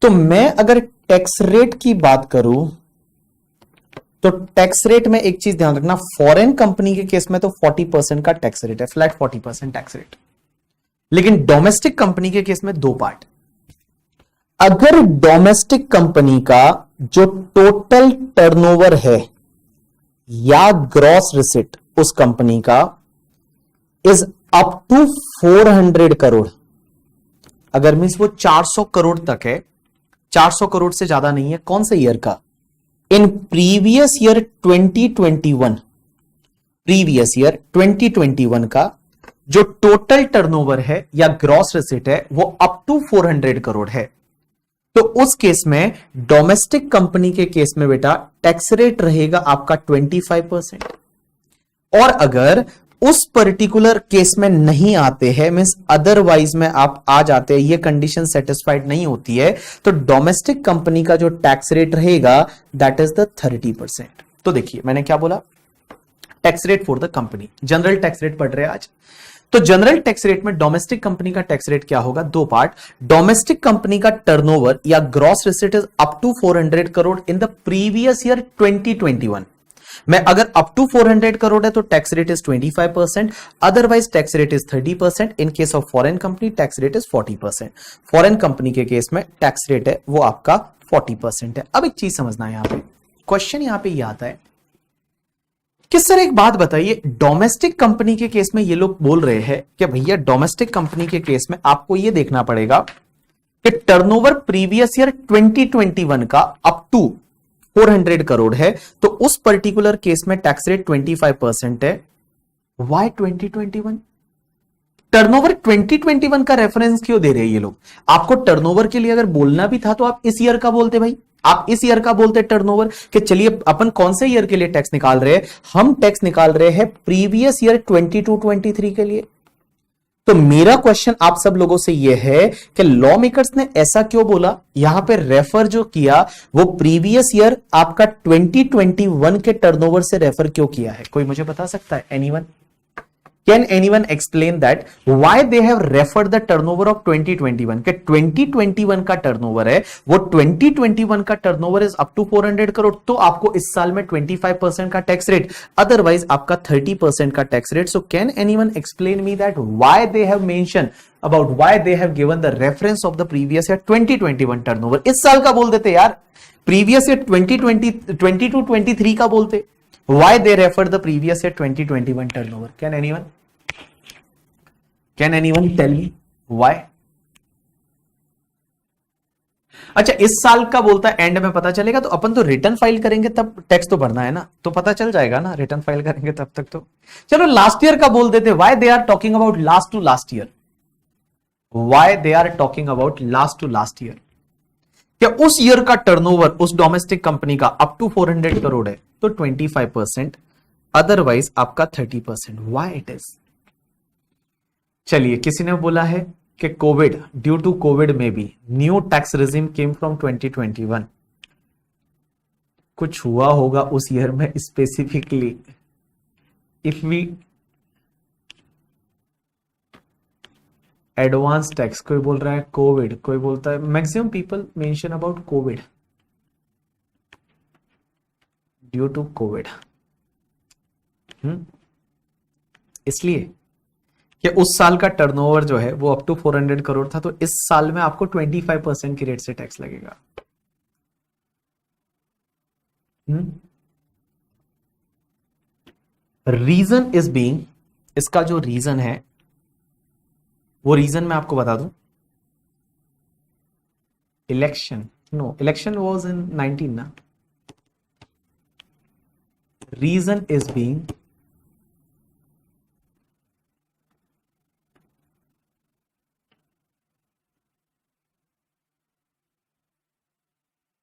तो मैं अगर टैक्स रेट की बात करूं तो टैक्स रेट में एक चीज ध्यान रखना, फॉरेन कंपनी के केस में तो 40% का टैक्स रेट है, फ्लैट 40% टैक्स रेट। लेकिन डोमेस्टिक कंपनी के केस में दो पार्ट। अगर डोमेस्टिक कंपनी का जो टोटल टर्नओवर है या ग्रॉस रिसिट उस कंपनी का इज अप टू 400 करोड़, अगर मीन्स वो 400 करोड़ तक है, 400 करोड़ से ज्यादा नहीं है, कौन से ईयर का, in previous year 2021, previous year 2021 का जो टोटल टर्नओवर है या ग्रॉस रिसिट है वो अप टू 400 करोड़ है, तो उस केस में डोमेस्टिक कंपनी के केस में बेटा टैक्स रेट रहेगा आपका 25%। और अगर उस पर्टिकुलर केस में नहीं आते हैं, मींस अदरवाइज में आप आ जाते हैं, ये कंडीशन सेटिस्फाइड नहीं होती है, तो डोमेस्टिक कंपनी का जो टैक्स रेट रहेगा दैट इज द 30%। तो देखिए मैंने क्या बोला, tax rate for the company, general tax rate पढ़ रहे हैं आज। तो जनरल टैक्स रेट में डोमेस्टिक कंपनी का टैक्स रेट क्या होगा, दो पार्ट, डोमेस्टिक कंपनी का टर्नओवर या gross receipt is up to 400 crore in the previous year 2021 में, अगर अप टू 400 करोड़ है तो tax rate is 25%, otherwise tax rate is 30%। In case of foreign company tax rate is 40%। Foreign company के case में tax rate है वो आपका 40% है। अब एक चीज समझना है, यहां पे क्वेश्चन यहां पे ये आता है कि सर एक बात बताइए, डोमेस्टिक कंपनी के केस में ये लोग बोल रहे हैं कि भैया डोमेस्टिक कंपनी के केस में आपको ये देखना पड़ेगा कि टर्नओवर प्रीवियस ईयर 2021 का अप टू 400 करोड़ है, तो उस पर्टिकुलर केस में टैक्स रेट 25% है। वाई 2021? टर्नओवर 2021 का रेफरेंस क्यों दे रहे हैं ये लोग? आपको टर्नओवर के लिए अगर बोलना भी था तो आप इस ईयर का बोलते भाई, आप इस ईयर का बोलते टर्नओवर कि चलिए अपन कौन से ईयर के लिए टैक्स निकाल रहे हैं, हम टैक्स निकाल रहे हैं प्रीवियस ईयर 22-23 के लिए। तो मेरा क्वेश्चन आप सब लोगों से यह है कि लॉ मेकर्स ने ऐसा क्यों बोला, यहां पे रेफर जो किया वो प्रीवियस ईयर आपका 2021 के टर्नओवर से रेफर क्यों किया है, कोई मुझे बता सकता है? Anyone? Can anyone explain that why they have referred the turnover of 2021? कि 2021 का टर्नओवर है, वो 2021 का turnover is up to 400 crore, तो आपको इस साल में 25% का टैक्स रेट, अदरवाइज आपका 30% का tax rate. So can anyone explain me that why they have mention about why they have given the reference of the previous year 2021 turnover? इस साल का बोल देते यार, प्रीवियस ईयर 2022-23 का बोलते। Why they refer the previous year 2021 turnover? Can anyone tell me why? अच्छा, इस साल का बोलता है एंड में पता चलेगा, तो अपन तो रिटर्न फाइल करेंगे तब टैक्स तो भरना है ना, तो पता चल जाएगा ना, रिटर्न फाइल करेंगे तब तक तो। चलो लास्ट ईयर का बोल देते, why they are talking about last to last year, why they are talking about last to last year? क्या उस ईयर का टर्नओवर उस डोमेस्टिक कंपनी का अप टू 400 करोड़ है तो 25%, अदरवाइज आपका 30%। Why it is? चलिए, किसी ने बोला है कि कोविड, ड्यू टू कोविड में भी new tax regime came from 2021। कुछ हुआ होगा उस ईयर में specifically, if we advance tax, कोई बोल रहा है कोविड, कोई बोलता है, maximum people mention about Covid, due to Covid. इसलिए कि उस साल का टर्नओवर जो है वो अप टू 400 करोड़ था, तो इस साल में आपको 25% की रेट से टैक्स लगेगा। रीजन इज बीइंग, इसका जो रीजन है वो रीजन मैं आपको बता दूं, election, no election was in 19 ना। रीजन इज बीइंग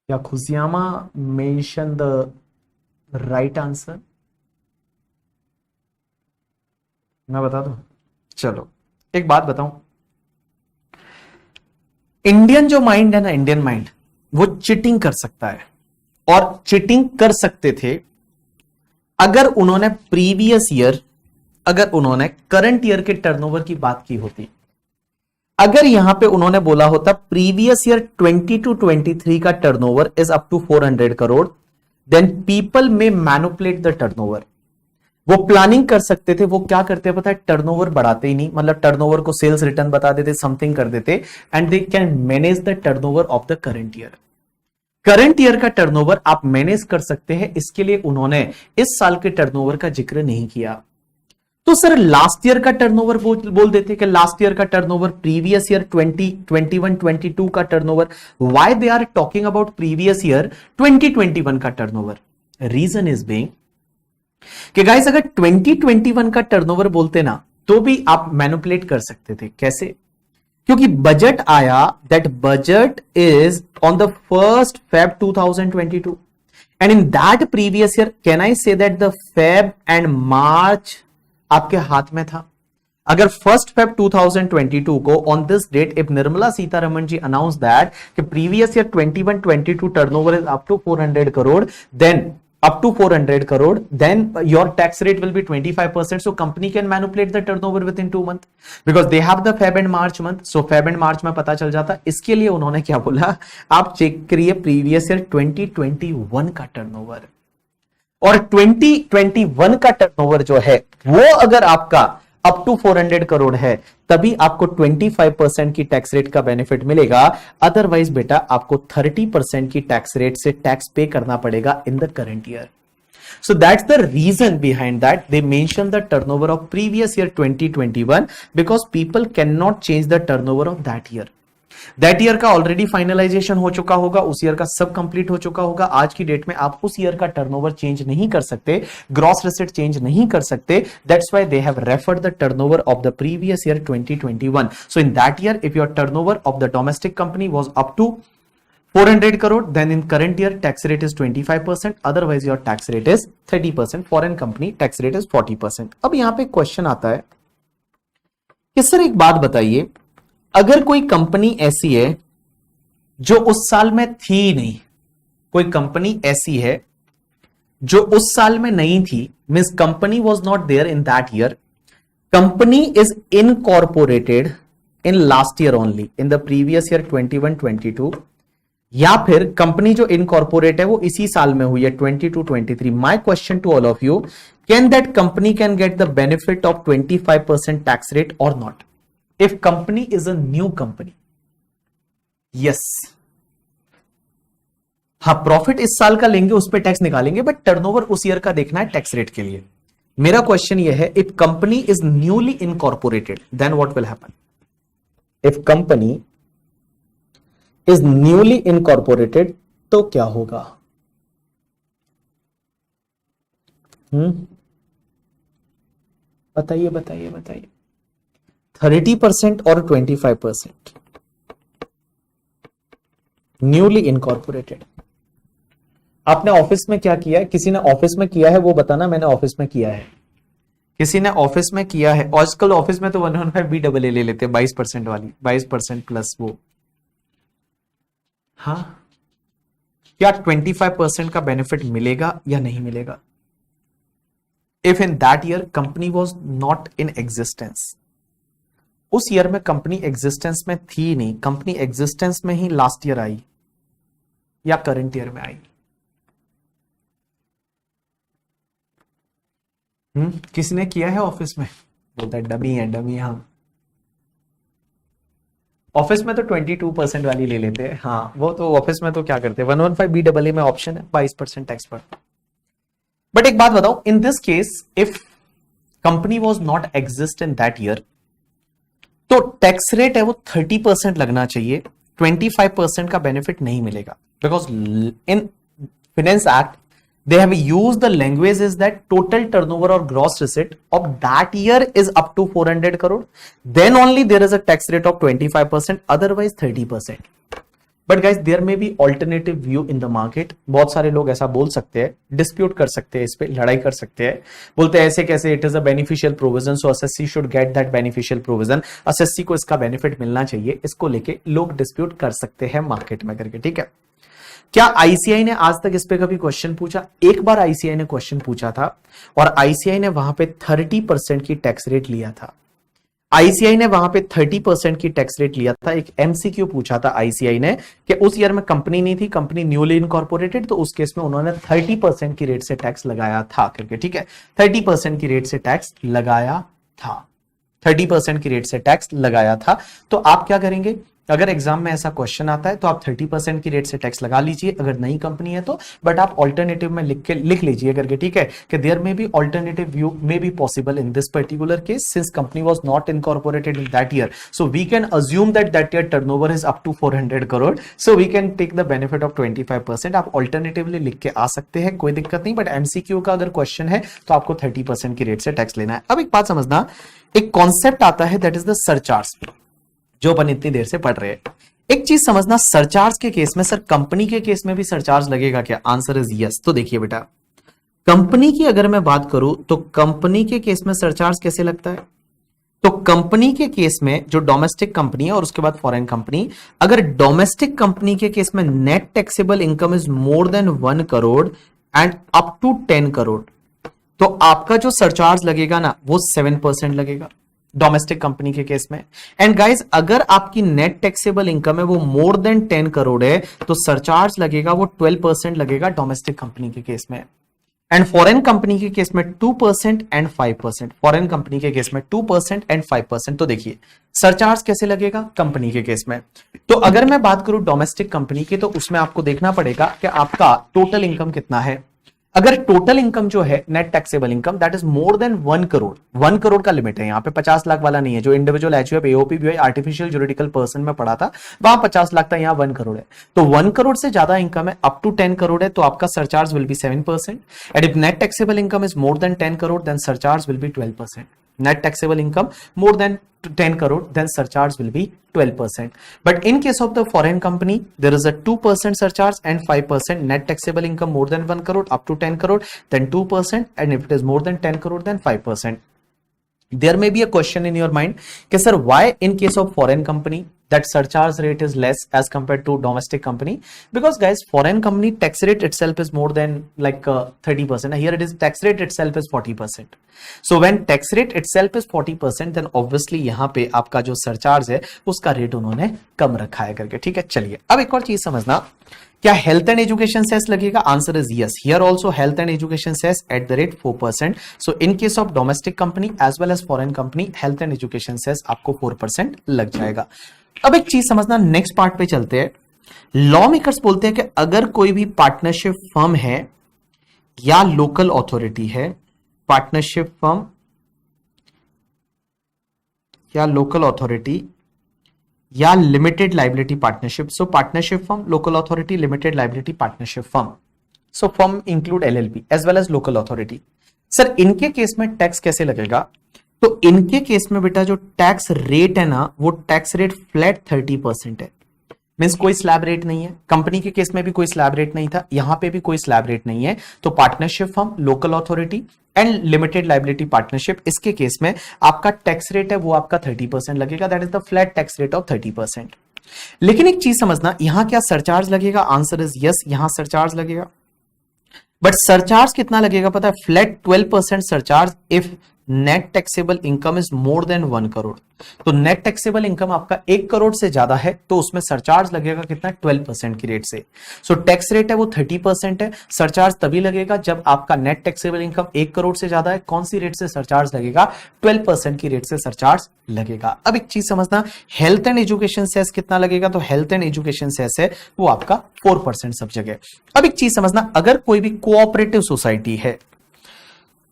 क्या खुशियामा मेंशन द राइट आंसर? मैं बता दूं, चलो एक बात बताऊं, इंडियन जो माइंड है ना, इंडियन माइंड वो चिटिंग कर सकता है, और चिटिंग कर सकते थे अगर उन्होंने प्रीवियस ईयर, अगर उन्होंने करंट ईयर के टर्नओवर की बात की होती। अगर यहां पे उन्होंने बोला होता प्रीवियस ईयर 22-23 का turnover is up to 400 crore, then people may manipulate the turnover. वो प्लानिंग कर सकते थे, वो क्या करते पता है, टर्नओवर बढ़ाते ही नहीं, मतलब टर्नओवर को सेल्स रिटर्न बता देते, समथिंग कर देते, and they can manage the turnover of the current year. Current year का टर्नओवर आप मैनेज कर सकते हैं, इसके लिए उन्होंने इस साल के टर्नओवर का जिक्र नहीं किया। तो सर लास्ट ईयर का टर्नओवर बोल देते कि लास्ट ईयर का टर्नओवर, प्रीवियस ईयर 2021-22 का turnover. Why they are talking about previous year 2021 का टर्नओवर? रीजन इज बीइंग कि गाइस अगर 2021 का टर्नओवर बोलते ना तो भी आप मैनिपुलेट कर सकते थे। कैसे? क्योंकि बजट आया, that budget is on the 1st Feb 2022 and in that previous year can I say that the Feb and March आपके हाथ में था। अगर 1st Feb 2022 को on this date if Nirmala Sitharaman ji announce that कि previous year 21-22 turnover is up to 400 crore, then up to 400 crore, then your tax rate will be 25%. So company can manipulate the turnover within 2 months because they have the Feb and March month. So Feb and March में पता चल जाता। इसके लिए उन्होंने क्या बोला, आप चेक करिए प्रीवियस ईयर 2021 का टर्नओवर, और 2021 का टर्नओवर जो है वो अगर आपका अप टू 400 करोड़ है, तभी आपको 25% की टैक्स रेट का बेनिफिट मिलेगा। अदरवाइज बेटा आपको 30% की टैक्स रेट से टैक्स पे करना पड़ेगा in the current year. So that's the reason behind that they mention the turnover of previous year 2021 because people cannot change the turnover of that year. That year का already finalisation हो चुका होगा, उस year का सब complete हो चुका होगा। आज की डेट में आप उस ईयर का टर्नओवर चेंज नहीं कर सकते, ग्रॉस रिसीट चेंज नहीं कर सकते। That's why they have referred the turnover of the previous year 2021। So in that year if your turnover of the domestic company was up to 400 crore, then in current year tax rate is 25%, otherwise your tax rate is 30%, foreign company tax rate is 40%। अब यहां पे question आता है कि sir एक बात बताइए, अगर कोई कंपनी ऐसी है जो उस साल में थी ही नहीं, कोई कंपनी ऐसी है जो उस साल में नहीं थी, means company was not there in that year, company is incorporated in last year only, in the previous year 21-22, या फिर कंपनी जो इनकॉर्पोरेट है वो इसी साल में हुई है 22-23। My question to all of you, can that company can get the benefit of 25% tax rate और not? If company is a new company, yes, हाँ प्रॉफिट इस साल का लेंगे, उस पर टैक्स निकालेंगे, बट टर्नओवर उस ईयर का देखना है टैक्स रेट के लिए। मेरा क्वेश्चन यह है, if company is newly incorporated then what will happen? If company is newly incorporated तो क्या होगा? बताइए बताइए बताइए। 30% और 25%, न्यूली इनकॉर्पोरेटेड। आपने ऑफिस में क्या किया है? किसी ने ऑफिस में किया है वो बताना, मैंने ऑफिस में किया है। किसी ने ऑफिस में किया है? आजकल ऑफिस में तो 115 BAA ले लेते हैं, 22% वाली, 22% प्लस वो। हाँ, क्या 25% का बेनिफिट मिलेगा या नहीं मिलेगा? If in that year company was not in existence, उस ईयर में कंपनी एग्जिस्टेंस में थी नहीं, कंपनी एग्जिस्टेंस में ही लास्ट ईयर आई या करंट ईयर में आई। किसने किया है ऑफिस में? बोलता है डमी है, डमी। हम ऑफिस में तो 22% वाली ले लेते हैं। हाँ, वो तो ऑफिस में तो क्या करते हैं, 115 BAA में ऑप्शन है, 22% टैक्स पर। बट एक बात बताओ, इन this case if company was not exist in that year, तो टैक्स रेट है वो 30% लगना चाहिए, 25% का बेनिफिट नहीं मिलेगा। Because in finance act they have used the language is that total turnover और gross receipt of that year is up to 400 crore, then only there is a tax rate of 25%, otherwise 30%। But guys there may be alternative view in the market. बहुत सारे लोग ऐसा बोल सकते हैं, dispute कर सकते हैं, इस पे लड़ाई कर सकते हैं, बोलते हैं ऐसे कैसे, it is a beneficial provision so SSC should get that beneficial provision, SSC को इसका बेनिफिट मिलना चाहिए, इसको लेके लोग डिस्प्यूट कर सकते हैं मार्केट में करके, ठीक है। क्या आईसीआई ने आज तक इस पे कभी क्वेश्चन पूछा? एक बार आईसीआई ने क्वेश्चन पूछा था और आईसीआई ने वहां पे 30% की टैक्स रेट लिया था। आईसीआई ने वहां पे 30% की टैक्स रेट लिया था। एक एमसीक्यू पूछा था आईसीआई ने कि उस ईयर में कंपनी नहीं थी, कंपनी न्यूली इनकॉर्पोरेटेड, तो उस केस में उन्होंने 30% की रेट से टैक्स लगाया था करके, ठीक है। 30% की रेट से टैक्स लगाया था, 30% की रेट से टैक्स लगाया था। तो आप क्या करेंगे, अगर एग्जाम में ऐसा क्वेश्चन आता है तो आप 30% की रेट से टैक्स लगा लीजिए अगर नई कंपनी है तो, बट आप ऑल्टरनेटिव में लिख लीजिए करके, ठीक है, कि there may be alternative view may be possible in this particular case since company was not incorporated in that year, so we can assume that year turnover is up to 400 crore, so we can take the benefit of 25%। आप alternatively लिख के आ सकते हैं, कोई दिक्कत नहीं, but MCQ का अगर क्वेश्चन है तो आपको 30% की रेट से टैक्स लेना है। अब एक बात समझना, एक कॉन्सेप्ट आता है दैट इज द सरचार्ज, जो अपन इतनी देर से पढ़ रहे हैं। एक चीज समझना, सरचार्ज के केस में, सर कंपनी के केस में भी सरचार्ज लगेगा क्या? Answer is yes. तो देखिए बेटा, कंपनी की अगर मैं बात करूं तो कंपनी के केस में सरचार्ज कैसे लगता है? तो कंपनी के केस में जो डोमेस्टिक कंपनी है और उसके बाद फॉरेन कंपनी, अगर डोमेस्टिक कंपनी के केस में net taxable income is more than 1 crore and up to 10 crore, तो आपका जो सरचार्ज लगेगा ना वो 7% लगेगा डोमेस्टिक कंपनी के केस में। एंड गाइस, अगर आपकी नेट टैक्सेबल इनकम है वो मोर देन 10 करोड़ है तो सरचार्ज लगेगा वो 12% लगेगा डोमेस्टिक कंपनी के केस में। एंड फॉरेन कंपनी के केस में 2% एंड 5%, फॉरेन कंपनी के केस में 2% एंड 5%। तो देखिए सरचार्ज कैसे लगेगा कंपनी के केस में। तो अगर मैं बात करूं डोमेस्टिक कंपनी की, तो उसमें आपको देखना पड़ेगा कि आपका टोटल इनकम कितना है। अगर टोटल इनकम जो है net taxable income that is more than 1 crore, 1 crore का लिमिट है यहाँ पे, 50 लाख वाला नहीं है जो इंडिविजुअल एचयूएफ एओपी भी आर्टिफिशियल जुरिडिकल पर्सन में पढ़ा था, वहां 50 लाख था, यहाँ 1 करोड़ है। तो 1 करोड़ से ज्यादा इनकम है, अप टू 10 करोड़ है, तो आपका surcharge will be 7%। And if net taxable income is more than 10 crore then surcharge will be 12%। net taxable income more than 10 crore then surcharge will be 12%. But in case of the foreign company there is a 2% surcharge and 5% net taxable income more than 1 crore up to 10 crore then 2%, and if it is more than 10 crore then 5%. There may be a question in your mind कि sir why in case of foreign company that surcharge rate is less as compared to domestic company? Because guys, foreign company tax rate itself is more than like 30%. Here it is tax rate itself is 40%. So when tax rate itself is 40% then obviously यहाँ पे आपका जो surcharge है उसका rate उन्होंने कम रखा है करके, ठीक है। चलिए अब एक और चीज समझना, क्या हेल्थ एंड एजुकेशन सेस लगेगा? Answer is yes. Here also health and education cess at the rate 4%। So in case of domestic company as well as foreign company health and education cess आपको 4% लग जाएगा। अब एक चीज समझना, next part पे चलते हैं। लॉ मेकर्स बोलते हैं कि अगर कोई भी पार्टनरशिप फर्म है या लोकल अथॉरिटी है, पार्टनरशिप फर्म या लोकल अथॉरिटी या limited liability partnership, so partnership firm, local authority, limited liability partnership firm, so firm include LLP as well as local authority. Sir इनके केस में टैक्स कैसे लगेगा? तो इनके केस में बेटा जो टैक्स रेट है ना वो टैक्स रेट फ्लैट 30% है, मींस कोई स्लैब रेट नहीं है। कंपनी के केस में भी कोई स्लैब रेट नहीं था, यहां पे भी कोई स्लैब रेट नहीं है। तो partnership firm, local authority and limited liability partnership, इसके केस में आपका टैक्स रेट है वो आपका 30% लगेगा, that is the flat tax rate of 30%। लेकिन एक चीज समझना, यहां क्या सरचार्ज लगेगा? आंसर इज यस, यहां सरचार्ज लगेगा। बट सरचार्ज कितना लगेगा पता है? Flat 12% surcharge if net taxable income is more than 1 crore. तो नेट टैक्सेबल इनकम आपका 1 करोड़ से ज्यादा है तो उसमें सरचार्ज लगेगा कितना? 12% की रेट से। सो टैक्स रेट है वो 30% है, सरचार्ज तभी लगेगा जब आपका नेट टैक्सेबल इनकम 1 करोड़ से ज्यादा है। कौन सी रेट से सरचार्ज लगेगा? 12% की रेट से सरचार्ज लगेगा। अब एक चीज समझना, हेल्थ एंड एजुकेशन सेस कितना लगेगा? तो हेल्थ एंड एजुकेशन सेस है वो आपका 4% सब जगह। अब एक चीज समझना, अगर कोई भी कोऑपरेटिव सोसाइटी है,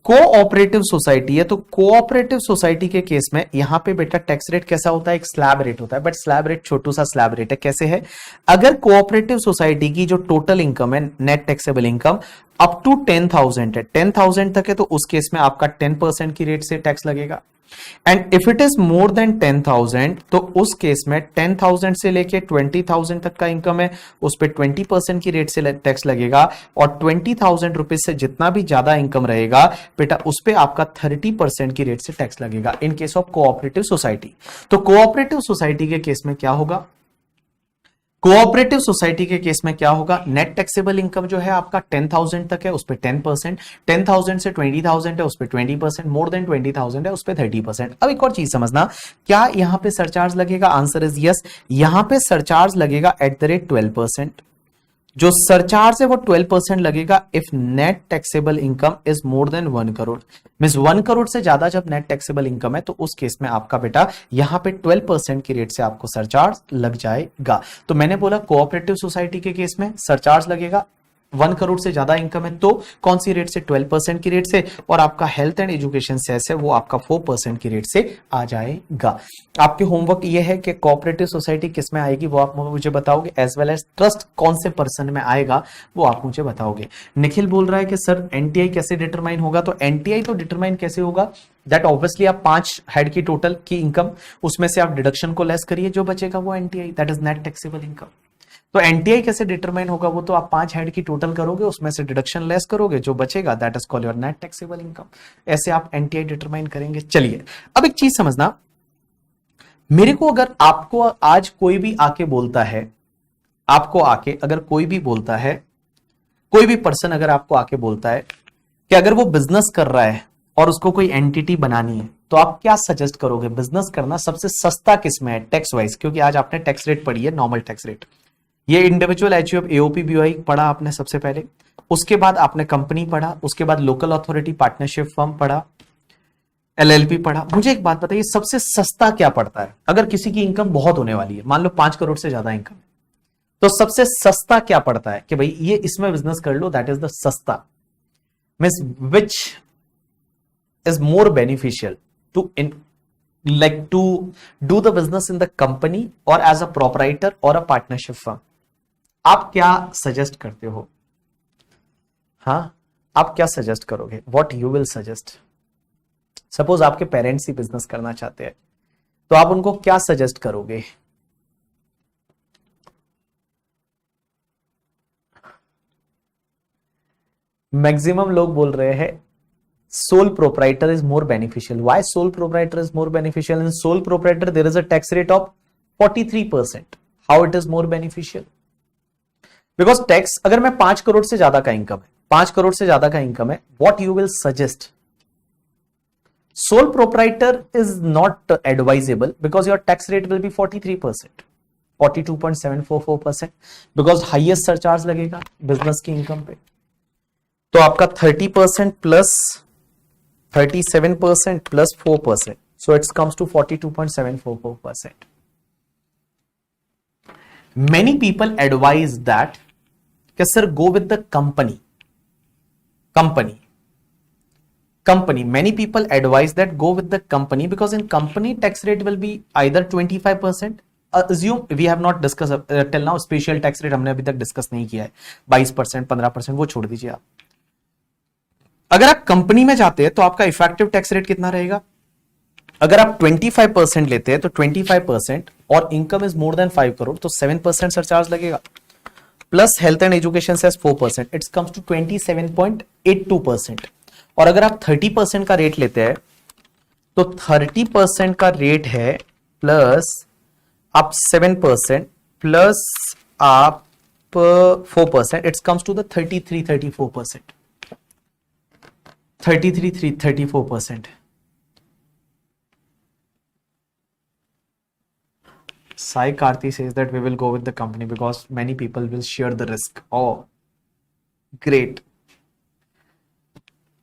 कोऑपरेटिव सोसाइटी है, तो कोऑपरेटिव सोसाइटी के केस में यहां पे बेटा टैक्स रेट कैसा होता है? एक स्लैब रेट होता है, बट स्लैब रेट छोटू सा स्लैब रेट है। कैसे है? अगर कोऑपरेटिव सोसाइटी की जो टोटल इनकम है net taxable income up to 10,000 है, 10,000 तक है तो उस केस में आपका 10% की रेट से टैक्स लगेगा। And if it is more then 10,000 तो उस केस में 10,000 से लेके 20,000 तक का इनकम है, उस पर 20% की रेट से टैक्स लगेगा। और 20,000 रुपीज से जितना भी ज्यादा इनकम रहेगा बेटा उस पर आपका 30% की रेट से टैक्स लगेगा इन केस ऑफ कोऑपरेटिव सोसाइटी। तो कोऑपरेटिव सोसाइटी के केस में क्या होगा, कोऑपरेटिव सोसाइटी के केस में क्या होगा, नेट टैक्सेबल इनकम जो है आपका 10,000 तक है उस पर 10%, 10,000 से 20,000 है उस पर 20%, मोर देन 20,000 है उस पर 30%। अब एक और चीज समझना, क्या यहां पे सरचार्ज लगेगा, आंसर इज यस, यहां पे सरचार्ज लगेगा एट द रेट 12%। जो सरचार्ज है वो 12% लगेगा if net taxable income is more than 1 crore. Means 1 crore से ज्यादा जब नेट टैक्सेबल इनकम है तो उस केस में आपका बेटा यहां पे 12% की रेट से आपको सरचार्ज लग जाएगा। तो मैंने बोला कोऑपरेटिव सोसाइटी के केस में सरचार्ज लगेगा 1 करोड़ से ज्यादा इनकम है तो कौन सी रेट से, 12% की रेट से, और आपका हेल्थ एंड एजुकेशन सेस है वो आपका 4% की रेट से आ जाएगा। आपके होमवर्क ये है कि कोऑपरेटिव सोसाइटी किस में आएगी वो आप मुझे बताओगे, एज वेल एज ट्रस्ट कौन से पर्सन में आएगा वो आप मुझे बताओगे। निखिल बोल रहा है कि सर एनटीआई कैसे डिटरमाइन होगा, तो एनटीआई तो डिटरमाइन कैसे होगा, दैट ऑब्वियसली आप 5 हेड की टोटल की इनकम उसमें से आप डिडक्शन को लेस करिए, जो बचेगा वो NTI, that is net taxable income. तो एनटीआई कैसे डिटरमाइन होगा, वो तो आप 5 हेड की टोटल करोगे उसमें से डिडक्शन लेस करोगे, जो बचेगा that is called your net taxable income. ऐसे आप एनटीआई डिटरमाइन करेंगे। चलिए अब एक चीज समझना, मेरे को अगर आपको आज कोई भी आके बोलता है, आपको आके अगर कोई भी बोलता है, कोई भी पर्सन अगर आपको आके बोलता है कि अगर वो बिजनेस कर रहा है और उसको कोई एंटिटी बनानी है तो आप क्या सजेस्ट करोगे, बिजनेस करना सबसे सस्ता किसमें है टैक्स वाइज, क्योंकि आज आपने टैक्स रेट पढ़ी है, नॉर्मल टैक्स रेट, ये इंडिविजुअल एचयूएफ एओपी बीओआई पढ़ा आपने सबसे पहले, उसके बाद आपने कंपनी पढ़ा, उसके बाद लोकल अथॉरिटी पार्टनरशिप फर्म पढ़ा, एलएलपी पढ़ा। मुझे एक बात बताइए सबसे सस्ता क्या पड़ता है, अगर किसी की इनकम बहुत होने वाली है, मान लो 5 करोड़ से ज्यादा इनकम है, तो सबसे सस्ता क्या पड़ता है कि भाई ये इसमें बिजनेस कर लो, दैट इज द सस्ता, means which is more beneficial to like to do the business in the company or as a proprietor or a partnership firm। आप क्या सजेस्ट करते हो, हाँ आप क्या सजेस्ट करोगे, what you will suggest. Suppose आपके पेरेंट्स ही बिजनेस करना चाहते हैं तो आप उनको क्या सजेस्ट करोगे। मैक्सिमम लोग बोल रहे हैं sole proprietor is more beneficial। Why sole proprietor is more beneficial? In sole proprietor there is a tax rate of 43%। How it is more beneficial? Because tax अगर मैं 5 करोड़ से ज्यादा का इनकम है, 5 करोड़ से ज्यादा का इनकम है, what you will suggest? Sole proprietor is not advisable because your tax rate will be 43%, 42.744%, because highest surcharge लगेगा बिजनेस की इनकम पे। तो आपका 30% plus 37% plus 4%, so it comes to 42.744%। Many people advise that sir go with the company। Many people advise that go with the company because in company tax rate will be either 25%, assume we have not discussed till now special tax rate हमने अभी तक discuss नहीं किया है, 22%, 15%, वो छोड़ दीजिए आप। अगर आप कंपनी में जाते हैं तो आपका इफेक्टिव टैक्स रेट कितना रहेगा, अगर आप 25% लेते हैं तो 25% और income is more than 5 crore तो 7% सरचार्ज लगेगा, plus health and education cess 4%, it's comes to 27.82%। और अगर आप 30% का रेट लेते हैं तो 30% का रेट है प्लस आप 7% प्लस आप 4%, it's comes to the 34%। 34%। Sai Karthi says that we will go with the company because many people will share the risk। Oh, great।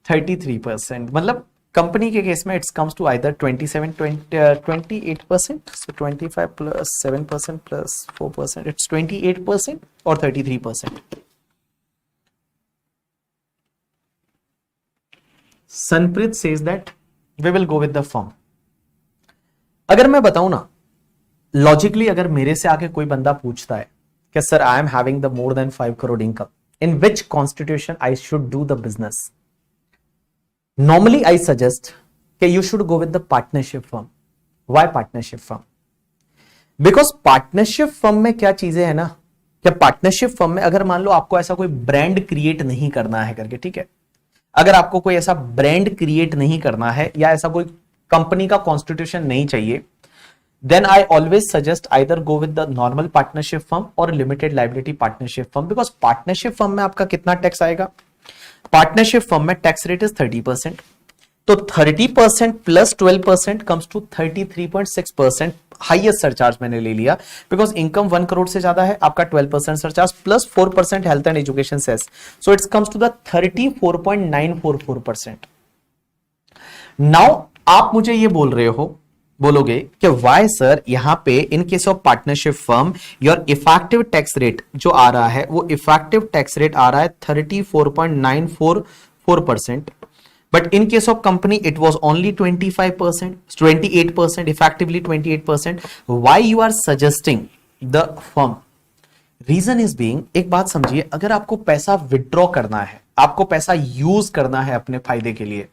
33%, मतलब कंपनी के केस में it's comes to either 28%, so 25 plus 7% plus 4%, it's 28% or 33%। Sanprit says that we will go with the firm। अगर मैं बताऊं ना logically, अगर मेरे से आके कोई बंदा पूछता है कि sir I am having the more than 5 crore income in which constitution I should do the business. Normally I suggest that you should go with the partnership firm. Why partnership firm? Because partnership firm में क्या चीजें है ना, क्या partnership firm में अगर मान लो आपको ऐसा कोई ब्रांड क्रिएट नहीं करना है करके, ठीक है, अगर आपको कोई ऐसा ब्रांड क्रिएट नहीं करना है या ऐसा कोई कंपनी का कॉन्स्टिट्यूशन नहीं चाहिए, then I always suggest either go with the normal partnership firm or limited liability partnership firm, because partnership firm में आपका कितना टैक्स आएगा? पार्टनरशिप फर्म में टैक्स रेट इज 30%, तो 30% plus 12% comes to 33.6%। Highest surcharge मैंने ले लिया बिकॉज इनकम 1 करोड़ से ज्यादा है, आपका 12% surcharge plus 4% health and education cess, so it's comes to the 34.944%। Now आप मुझे ये बोलोगे कि वाई सर यहां पे in case of partnership firm your effective tax rate जो आ रहा है वो इफेक्टिव टैक्स रेट आ रहा है 34.944%, but in case of company it was only 28%, effectively 28%। Why you are suggesting the firm? Reason is being, एक बात समझिए, अगर आपको पैसा विड्रॉ करना है, आपको पैसा यूज करना है अपने फायदे के लिए,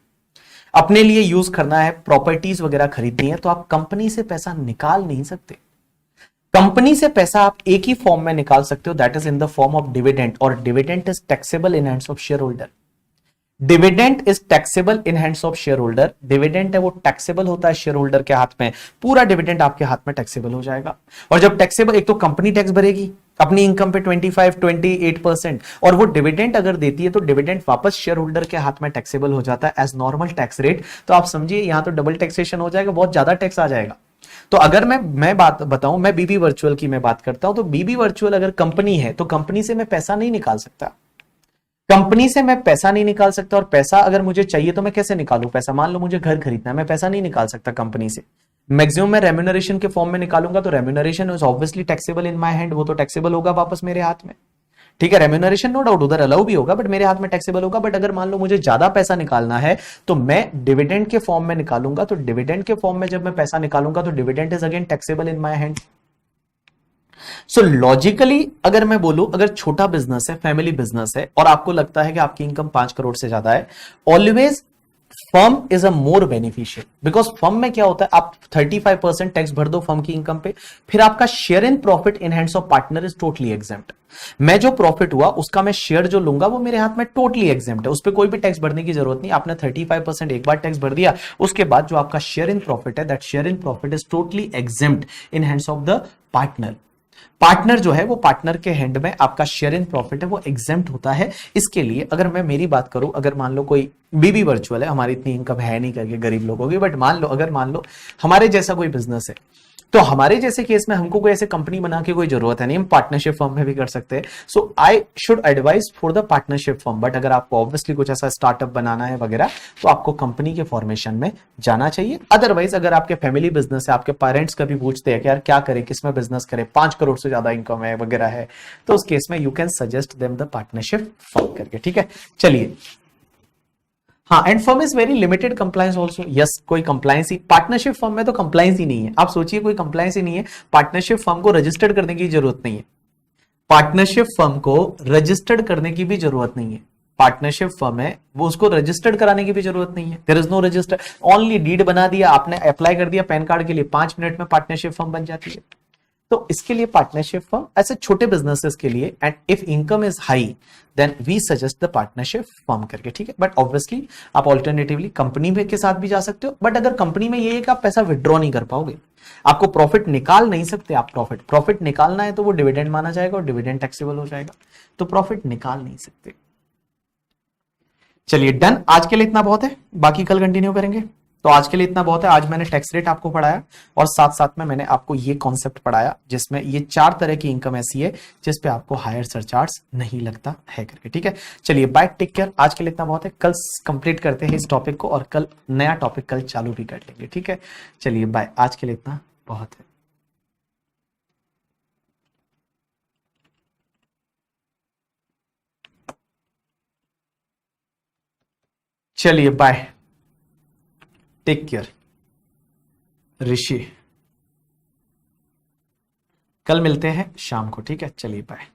अपने लिए यूज करना है, प्रॉपर्टीज वगैरह खरीदनी है, तो आप कंपनी से पैसा निकाल नहीं सकते। कंपनी से पैसा आप एक ही फॉर्म में निकाल सकते हो, that is in the form of dividend, और dividend is taxable in hands of shareholder. Dividend is taxable in hands of shareholder. Dividend है वो टैक्सेबल होता है शेयर होल्डर के हाथ में, पूरा डिविडेंड आपके हाथ में टैक्सेबल हो जाएगा। और जब टैक्सेबल, एक तो कंपनी टैक्स भरेगी अपनी इनकम पे 28%, और वो डिविडेंड अगर देती है तो डिविडेंड वापस शेयर होल्डर के हाथ में टैक्सेबल हो जाता है एज नॉर्मल टैक्स रेट। तो आप समझिए यहां तो डबल टैक्सेशन हो जाएगा, बहुत ज्यादा टैक्स आ जाएगा। तो अगर मैं बात बताऊं, मैं बीबी वर्चुअल की मैं बात करता हूं, तो बीबी वर्चुअल अगर कंपनी है तो कंपनी से मैं पैसा नहीं निकाल सकता, कंपनी से मैं पैसा नहीं निकाल सकता। और पैसा अगर मुझे चाहिए तो मैं कैसे निकालूं पैसा? मान लो मुझे घर खरीदना है, मैं पैसा नहीं निकाल सकता कंपनी से, मैक्सिमम मैं रेम्यूनरेशन के फॉर्म में निकालूंगा, तो remuneration is obviously taxable in my hand, वो तो टैक्सेबल होगा वापस मेरे हाथ में, ठीक है। रेम्यूनरेशन नो डाउट उधर अलाउ भी होगा, बट मेरे हाथ में टैक्सेबल होगा। बट अगर मान लो मुझे ज्यादा पैसा निकालना है तो मैं डिविडेंड के फॉर्म में निकालूंगा, तो डिविडेंड के फॉर्म में जब मैं पैसा निकालूंगा तो dividend is again taxable in my hand. So logically अगर मैं बोलूं, अगर छोटा बिजनेस है, फैमिली बिजनेस है, और आपको लगता है कि आपकी इनकम 5 करोड़ से ज्यादा है, always firm is a more beneficial, because firm में क्या होता है, आप 35% टैक्स भर दो फर्म की इनकम पे, फिर आपका share in profit in hands of partner is totally exempt. मैं जो प्रॉफिट हुआ उसका मैं शेयर जो लूंगा वो मेरे हाथ में टोटली एग्जेम्प्ट है, उस पर कोई भी टैक्स भरने की जरूरत नहीं। आपने 35% एक बार टैक्स भर दिया, उसके बाद जो आपका शेयर इन प्रॉफिट है, that share in profit is totally exempt in hands of the partner. Partner जो है वो पार्टनर के हैंड में आपका शेयर इन प्रॉफिट है वो एग्जेम्प्ट होता है। इसके लिए अगर मैं मेरी बात करूं, अगर मान लो कोई बीबी वर्चुअल है, हमारी इतनी इनकम है नहीं करके गरीब लोगों की, बट मान लो हमारे जैसा कोई बिजनेस है, तो हमारे जैसे केस में हमको कोई ऐसे कंपनी बना के कोई जरूरत है नहीं, हम पार्टनरशिप फर्म में भी कर सकते हैं। So I should advise for the partnership firm, but अगर आपको ऑब्वियसली कुछ ऐसा स्टार्टअप बनाना है वगैरह, तो आपको कंपनी के फॉर्मेशन में जाना चाहिए। अदरवाइज अगर आपके फैमिली बिजनेस है, आपके पेरेंट्स कभी पूछते हैं कि यार क्या करें, किसमें बिजनेस करें, 5 करोड़ से ज्यादा इनकम है वगैरह है, तो उस केस में you can suggest them the partnership firm करके, ठीक है। चलिए, हाँ, and firm is very limited compliance also. Yes, कोई कंप्लायंस ही पार्टनरशिप फर्म में तो कंप्लायंस ही नहीं है। आप सोचिए कोई कंप्लायंस ही नहीं है, पार्टनरशिप फर्म को रजिस्टर्ड करने की जरूरत नहीं है, पार्टनरशिप फर्म को रजिस्टर्ड करने की भी जरूरत नहीं है। पार्टनरशिप फर्म है वो, उसको रजिस्टर्ड कराने की भी जरूरत नहीं है। There is no register, only deed बना दिया आपने, अप्लाई कर दिया पैन कार्ड के लिए, 5 मिनट में पार्टनरशिप फर्म बन जाती है। तो इसके लिए पार्टनरशिप फर्म ऐसे छोटे बिजनेसेस के लिए, and if income is high then we suggest the partnership firm करके, ठीक है। बट ऑब्वियसली आप ऑल्टरनेटिवली कंपनी में के साथ भी जा सकते हो, बट अगर कंपनी में ये है कि आप पैसा विड्रॉ नहीं कर पाओगे, आपको प्रॉफिट निकाल नहीं सकते, आप प्रॉफिट निकालना है तो वो डिविडेंड माना जाएगा और डिविडेंड टैक्सेबल हो जाएगा, तो प्रॉफिट निकाल नहीं सकते। चलिए डन, आज के लिए इतना बहुत है, बाकी कल कंटिन्यू करेंगे। तो आज के लिए इतना बहुत है। आज मैंने टैक्स रेट आपको पढ़ाया और साथ साथ में मैंने आपको ये कॉन्सेप्ट पढ़ाया जिसमें ये 4 तरह की इनकम ऐसी है जिस पे आपको हायर सरचार्ज नहीं लगता है करके, ठीक है। चलिए बाय, टेक केयर। आज के लिए इतना बहुत है, कल कंप्लीट करते हैं इस टॉपिक को और कल नया टॉपिक कल चालू भी कर लेंगे, ठीक है। चलिए बाय, आज के लिए इतना बहुत है। चलिए बाय, टेक केयर। ऋषि, कल मिलते हैं शाम को, ठीक है। चलिए बाय।